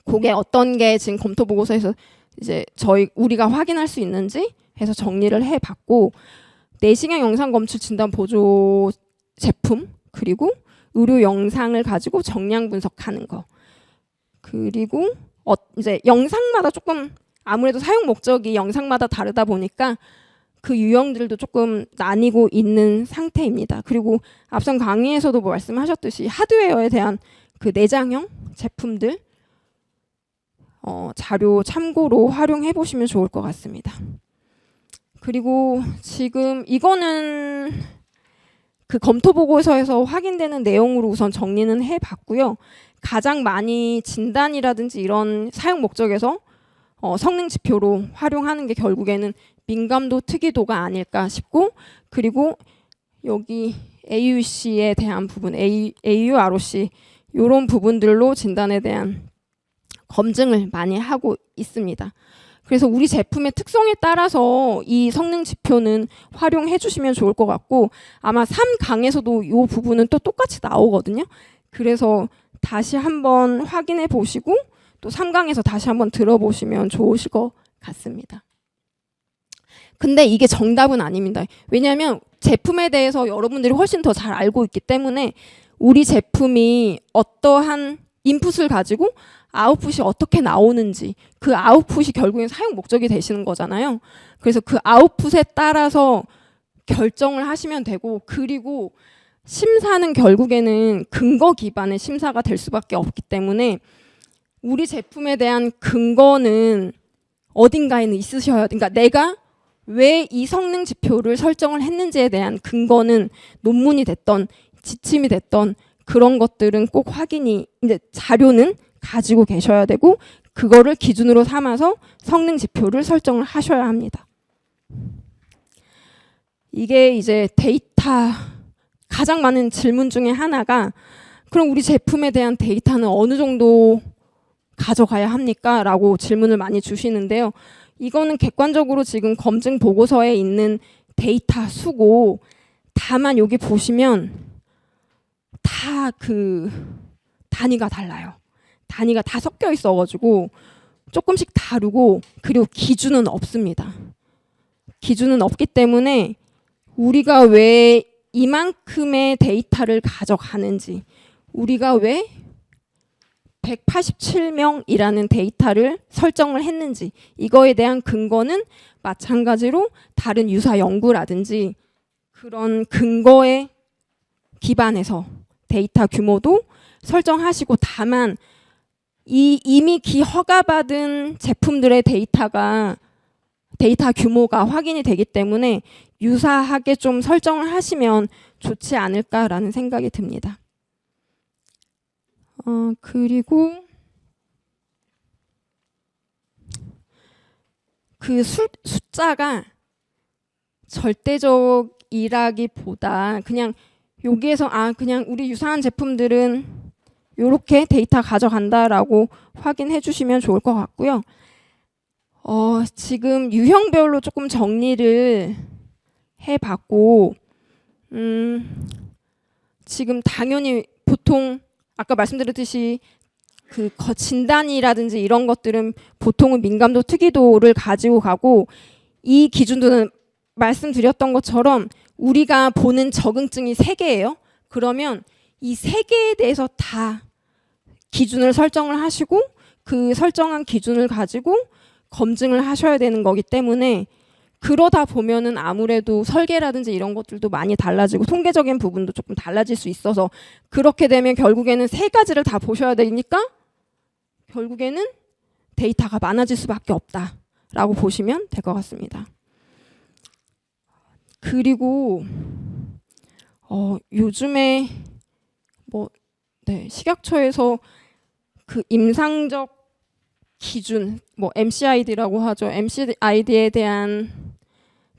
그게 어떤 게 지금 검토 보고서에서 이제 우리가 확인할 수 있는지 해서 정리를 해봤고 내시경 영상 검출 진단 보조 제품 그리고 의료 영상을 가지고 정량 분석하는 거 그리고 이제 영상마다 조금 아무래도 사용 목적이 영상마다 다르다 보니까 그 유형들도 조금 나뉘고 있는 상태입니다. 그리고 앞선 강의에서도 말씀하셨듯이 하드웨어에 대한 그 내장형 제품들 자료 참고로 활용해 보시면 좋을 것 같습니다. 그리고 지금 이거는 그 검토 보고서에서 확인되는 내용으로 우선 정리는 해봤고요. 가장 많이 진단이라든지 이런 사용 목적에서 성능 지표로 활용하는 게 결국에는 민감도 특이도가 아닐까 싶고 그리고 여기 AUC에 대한 부분, AUROC 이런 부분들로 진단에 대한 검증을 많이 하고 있습니다. 그래서 우리 제품의 특성에 따라서 이 성능 지표는 활용해 주시면 좋을 것 같고 아마 3강에서도 이 부분은 또 똑같이 나오거든요. 그래서 다시 한번 확인해 보시고 또 3강에서 다시 한번 들어보시면 좋으실 것 같습니다. 근데 이게 정답은 아닙니다. 왜냐하면 제품에 대해서 여러분들이 훨씬 더 잘 알고 있기 때문에 우리 제품이 어떠한 인풋을 가지고 아웃풋이 어떻게 나오는지 그 아웃풋이 결국엔 사용 목적이 되시는 거잖아요. 그래서 그 아웃풋에 따라서 결정을 하시면 되고 그리고 심사는 결국에는 근거 기반의 심사가 될 수밖에 없기 때문에 우리 제품에 대한 근거는 어딘가에는 있으셔야 그러니까 내가 왜 이 성능 지표를 설정을 했는지에 대한 근거는 논문이 됐던 지침이 됐던 그런 것들은 꼭 확인이 이제 자료는 가지고 계셔야 되고 그거를 기준으로 삼아서 성능 지표를 설정을 하셔야 합니다. 이게 이제 데이터 가장 많은 질문 중에 하나가 그럼 우리 제품에 대한 데이터는 어느 정도 가져가야 합니까? 라고 질문을 많이 주시는데요. 이거는 객관적으로 지금 검증 보고서에 있는 데이터 수고 다만 여기 보시면 다 그 단위가 달라요. 단위가 다 섞여 있어가지고 조금씩 다르고 그리고 기준은 없습니다. 기준은 없기 때문에 우리가 왜 이만큼의 데이터를 가져가는지 우리가 왜 187명이라는 데이터를 설정을 했는지, 이거에 대한 근거는 마찬가지로 다른 유사 연구라든지 그런 근거에 기반해서 데이터 규모도 설정하시고, 다만 이미 허가받은 제품들의 데이터 규모가 확인이 되기 때문에 유사하게 좀 설정을 하시면 좋지 않을까라는 생각이 듭니다. 그리고 그 숫자가 절대적이라기보다 그냥 여기에서 그냥 우리 유사한 제품들은 이렇게 데이터 가져간다라고 확인해 주시면 좋을 것 같고요. 지금 유형별로 조금 정리를 해봤고, 지금 당연히 보통 아까 말씀드렸듯이 그 진단이라든지 이런 것들은 보통은 민감도 특이도를 가지고 가고, 이 기준도는 말씀드렸던 것처럼 우리가 보는 적응증이 3개예요. 그러면 이 3개에 대해서 다 기준을 설정을 하시고 그 설정한 기준을 가지고 검증을 하셔야 되는 거기 때문에, 그러다 보면은 아무래도 설계라든지 이런 것들도 많이 달라지고 통계적인 부분도 조금 달라질 수 있어서, 그렇게 되면 결국에는 3가지를 다 보셔야 되니까 결국에는 데이터가 많아질 수밖에 없다라고 보시면 될 것 같습니다. 그리고 요즘에 식약처에서 그 임상적 기준, MCID라고 하죠. MCID에 대한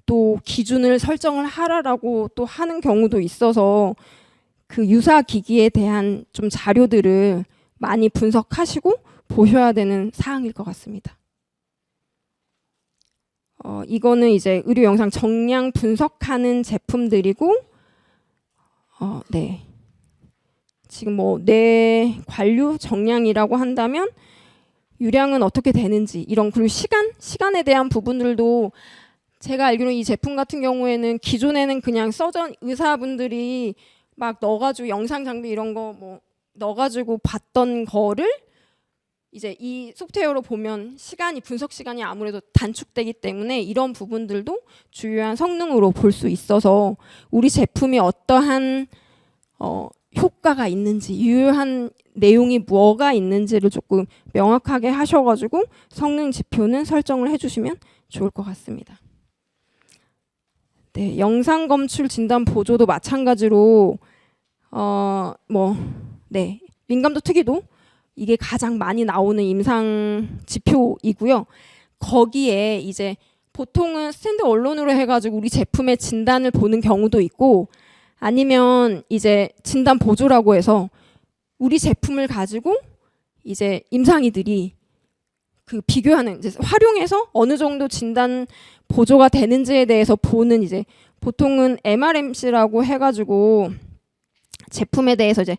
또 기준을 설정을 하라라고 또 하는 경우도 있어서, 그 유사 기기에 대한 좀 자료들을 많이 분석하시고 보셔야 되는 사항일 것 같습니다. 이거는 이제 의료 영상 정량 분석하는 제품들이고, 네. 지금 뇌 관류 정량이라고 한다면 유량은 어떻게 되는지 이런, 그리고 시간에 대한 부분들도 제가 알기로 이 제품 같은 경우에는 기존에는 그냥 의사분들이 막 넣어가지고 영상 장비 이런 거 넣어가지고 봤던 거를 이제 이 소프트웨어로 보면 분석 시간이 아무래도 단축되기 때문에 이런 부분들도 주요한 성능으로 볼 수 있어서 우리 제품이 어떠한 효과가 있는지, 유효한 내용이 뭐가 있는지를 조금 명확하게 하셔가지고 성능 지표는 설정을 해주시면 좋을 것 같습니다. 네, 영상 검출 진단 보조도 마찬가지로 민감도 특이도 이게 가장 많이 나오는 임상 지표이고요. 거기에 이제 보통은 스탠드 언론으로 해가지고 우리 제품의 진단을 보는 경우도 있고, 아니면 이제 진단 보조라고 해서 우리 제품을 가지고 이제 임상의들이 그 비교하는, 이제 활용해서 어느 정도 진단 보조가 되는지에 대해서 보는, 이제 보통은 MRMC라고 해가지고 제품에 대해서 이제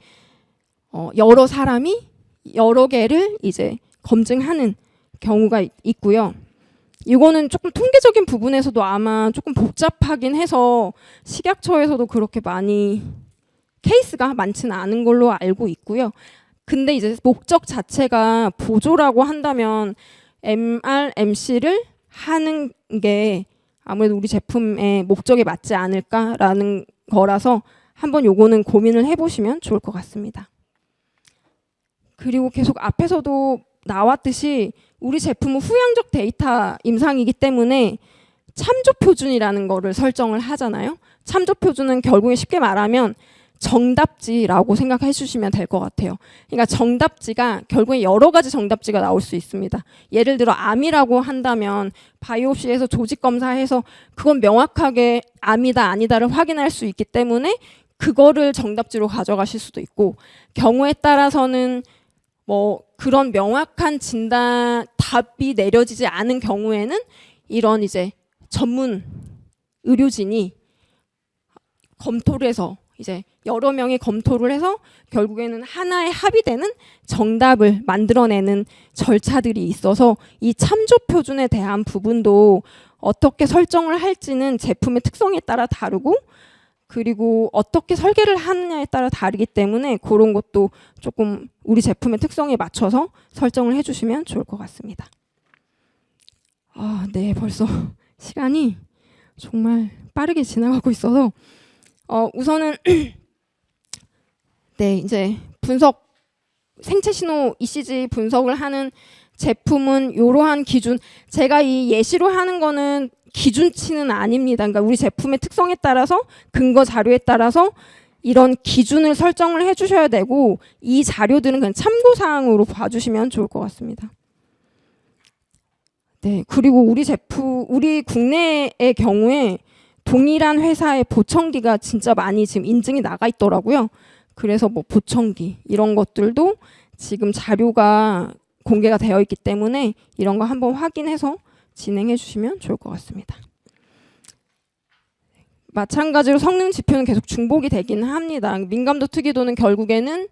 여러 사람이 여러 개를 이제 검증하는 경우가 있고요. 이거는 조금 통계적인 부분에서도 아마 조금 복잡하긴 해서 식약처에서도 그렇게 많이 케이스가 많지는 않은 걸로 알고 있고요. 근데 이제 목적 자체가 보조라고 한다면 MRMC를 하는 게 아무래도 우리 제품의 목적에 맞지 않을까라는 거라서 한번 요거는 고민을 해보시면 좋을 것 같습니다. 그리고 계속 앞에서도 나왔듯이 우리 제품은 후향적 데이터 임상이기 때문에 참조 표준이라는 거를 설정을 하잖아요. 참조 표준은 결국에 쉽게 말하면 정답지라고 생각해 주시면 될 것 같아요. 그러니까 정답지가 결국에 여러 가지 정답지가 나올 수 있습니다. 예를 들어 암이라고 한다면 바이옵시에서 조직 검사해서 그건 명확하게 암이다 아니다를 확인할 수 있기 때문에 그거를 정답지로 가져가실 수도 있고, 경우에 따라서는 그런 명확한 진단 답이 내려지지 않은 경우에는 이런 이제 전문 의료진이 검토를 해서 이제 여러 명이 검토를 해서 결국에는 하나의 합의되는 정답을 만들어내는 절차들이 있어서 이 참조 표준에 대한 부분도 어떻게 설정을 할지는 제품의 특성에 따라 다르고, 그리고 어떻게 설계를 하느냐에 따라 다르기 때문에 그런 것도 조금 우리 제품의 특성에 맞춰서 설정을 해주시면 좋을 것 같습니다. 네, 벌써 시간이 정말 빠르게 지나가고 있어서 우선은 네, 이제 분석 생체 신호 ECG 분석을 하는 제품은 이러한 기준, 제가 이 예시로 하는 거는 기준치는 아닙니다. 그러니까 우리 제품의 특성에 따라서 근거 자료에 따라서 이런 기준을 설정을 해주셔야 되고 이 자료들은 그냥 참고사항으로 봐주시면 좋을 것 같습니다. 네, 그리고 우리 국내의 경우에 동일한 회사의 보청기가 진짜 많이 지금 인증이 나가 있더라고요. 그래서 뭐 보청기 이런 것들도 지금 자료가 공개가 되어 있기 때문에 이런 거 한번 확인해서 진행해 주시면 좋을 것 같습니다. 마찬가지로 성능 지표는 계속 중복이 되긴 합니다. 민감도 특이도는 결국에는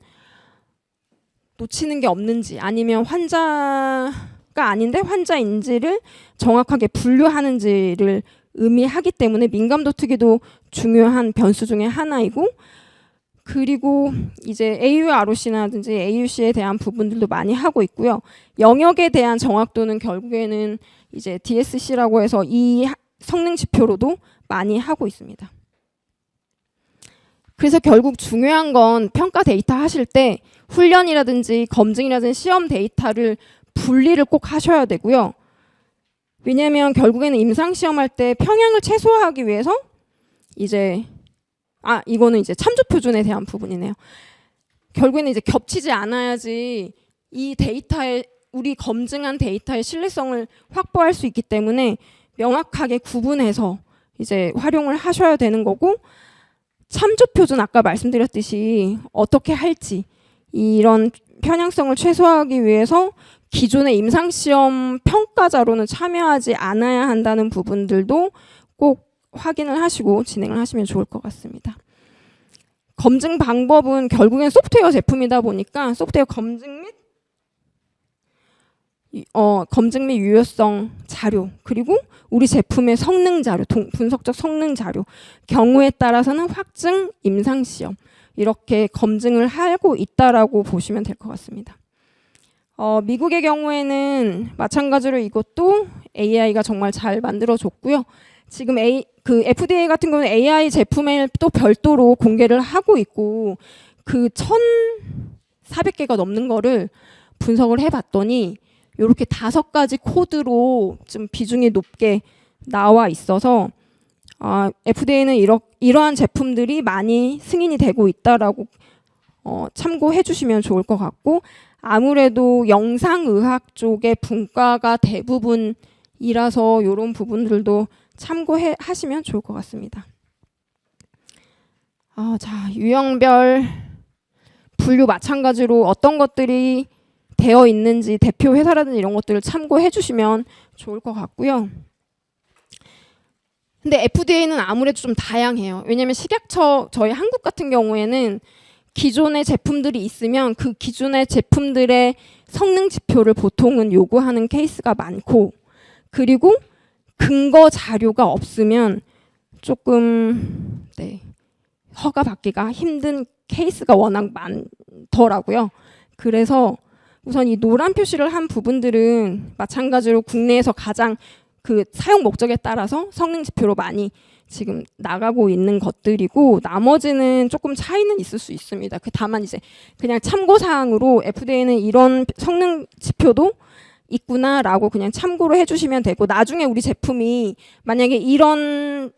놓치는 게 없는지 아니면 환자가 아닌데 환자인지를 정확하게 분류하는지를 의미하기 때문에 민감도 특이도 중요한 변수 중에 하나이고, 그리고 이제 AUROC라든지 AUC에 대한 부분들도 많이 하고 있고요. 영역에 대한 정확도는 결국에는 이제 DSC라고 해서 이 성능 지표로도 많이 하고 있습니다. 그래서 결국 중요한 건 평가 데이터 하실 때 훈련이라든지 검증이라든지 시험 데이터를 분리를 꼭 하셔야 되고요. 왜냐하면 결국에는 임상시험할 때 평양을 최소화하기 위해서 이제 이거는 이제 참조 표준에 대한 부분이네요. 결국에는 이제 겹치지 않아야지 이 데이터의 우리 검증한 데이터의 신뢰성을 확보할 수 있기 때문에 명확하게 구분해서 이제 활용을 하셔야 되는 거고, 참조 표준 아까 말씀드렸듯이 어떻게 할지 이런 편향성을 최소화하기 위해서 기존의 임상시험 평가자로는 참여하지 않아야 한다는 부분들도 꼭 확인을 하시고 진행을 하시면 좋을 것 같습니다. 검증 방법은 결국엔 소프트웨어 제품이다 보니까 소프트웨어 검증 및 유효성 자료, 그리고 우리 제품의 성능 자료, 분석적 성능 자료, 경우에 따라서는 확증, 임상시험 이렇게 검증을 하고 있다라고 보시면 될 것 같습니다. 미국의 경우에는 마찬가지로 이것도 AI가 정말 잘 만들어졌고요. 지금 FDA 같은 경우는 AI 제품을 또 별도로 공개를 하고 있고, 그 1,400개가 넘는 거를 분석을 해봤더니 이렇게 5가지 코드로 좀 비중이 높게 나와 있어서 FDA는 이러한 제품들이 많이 승인이 되고 있다라고 참고해 주시면 좋을 것 같고, 아무래도 영상의학 쪽의 분과가 대부분이라서 이런 부분들도 참고하시면 좋을 것 같습니다. 자, 유형별 분류 마찬가지로 어떤 것들이 되어 있는지 대표 회사라든지 이런 것들을 참고해 주시면 좋을 것 같고요. 근데 FDA는 아무래도 좀 다양해요. 왜냐하면 식약처, 저희 한국 같은 경우에는 기존의 제품들이 있으면 그 기존의 제품들의 성능 지표를 보통은 요구하는 케이스가 많고, 그리고 근거 자료가 없으면 조금 허가 받기가 힘든 케이스가 워낙 많더라고요. 그래서 우선 이 노란 표시를 한 부분들은 마찬가지로 국내에서 가장 그 사용 목적에 따라서 성능 지표로 많이 지금 나가고 있는 것들이고, 나머지는 조금 차이는 있을 수 있습니다. 다만 이제 그냥 참고사항으로 FDA는 이런 성능 지표도 있구나라고 그냥 참고로 해주시면 되고, 나중에 우리 제품이 만약에 이런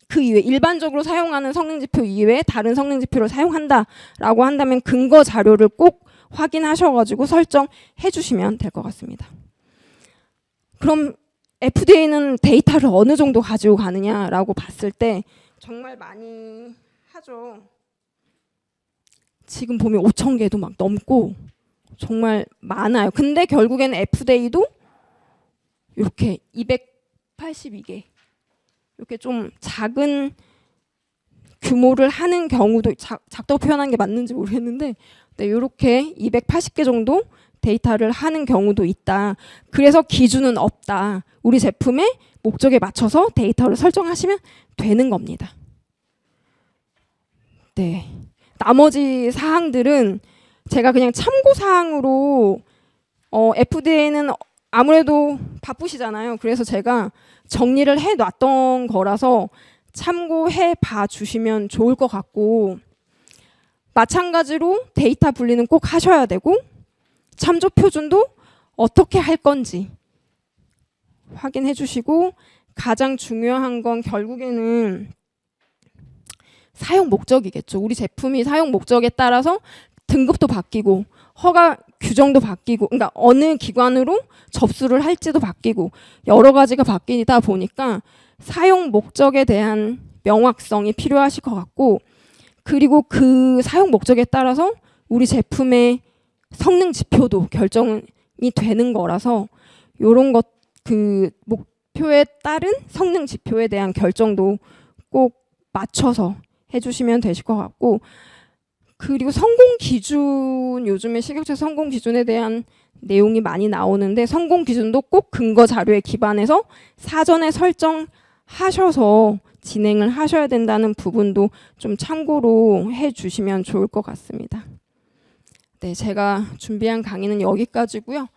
그 이외에 일반적으로 사용하는 성능 지표 이외에 다른 성능 지표를 사용한다라고 한다면 근거 자료를 꼭 확인하셔가지고 설정해 주시면 될 것 같습니다. 그럼 FDA는 데이터를 어느 정도 가지고 가느냐라고 봤을 때 정말 많이 하죠. 지금 보면 5,000개도 막 넘고 정말 많아요. 근데 결국에는 FDA도 이렇게 282개 이렇게 좀 작은 규모를 하는 경우도 작다고 표현한 게 맞는지 모르겠는데 이렇게 280개 정도 데이터를 하는 경우도 있다. 그래서 기준은 없다. 우리 제품의 목적에 맞춰서 데이터를 설정하시면 되는 겁니다. 네. 나머지 사항들은 제가 그냥 참고 사항으로 FDA는 아무래도 바쁘시잖아요. 그래서 제가 정리를 해놨던 거라서 참고해 봐 주시면 좋을 것 같고, 마찬가지로 데이터 분리는 꼭 하셔야 되고, 참조 표준도 어떻게 할 건지 확인해 주시고, 가장 중요한 건 결국에는 사용 목적이겠죠. 우리 제품이 사용 목적에 따라서 등급도 바뀌고 허가 규정도 바뀌고, 그러니까 어느 기관으로 접수를 할지도 바뀌고 여러 가지가 바뀌다 보니까 사용 목적에 대한 명확성이 필요하실 것 같고, 그리고 그 사용 목적에 따라서 우리 제품의 성능 지표도 결정이 되는 거라서 이런 것, 그 목표에 따른 성능 지표에 대한 결정도 꼭 맞춰서 해주시면 되실 것 같고, 그리고 성공 기준, 요즘에 식약처 성공 기준에 대한 내용이 많이 나오는데 성공 기준도 꼭 근거 자료에 기반해서 사전에 설정하셔서 진행을 하셔야 된다는 부분도 좀 참고로 해주시면 좋을 것 같습니다. 네, 제가 준비한 강의는 여기까지고요.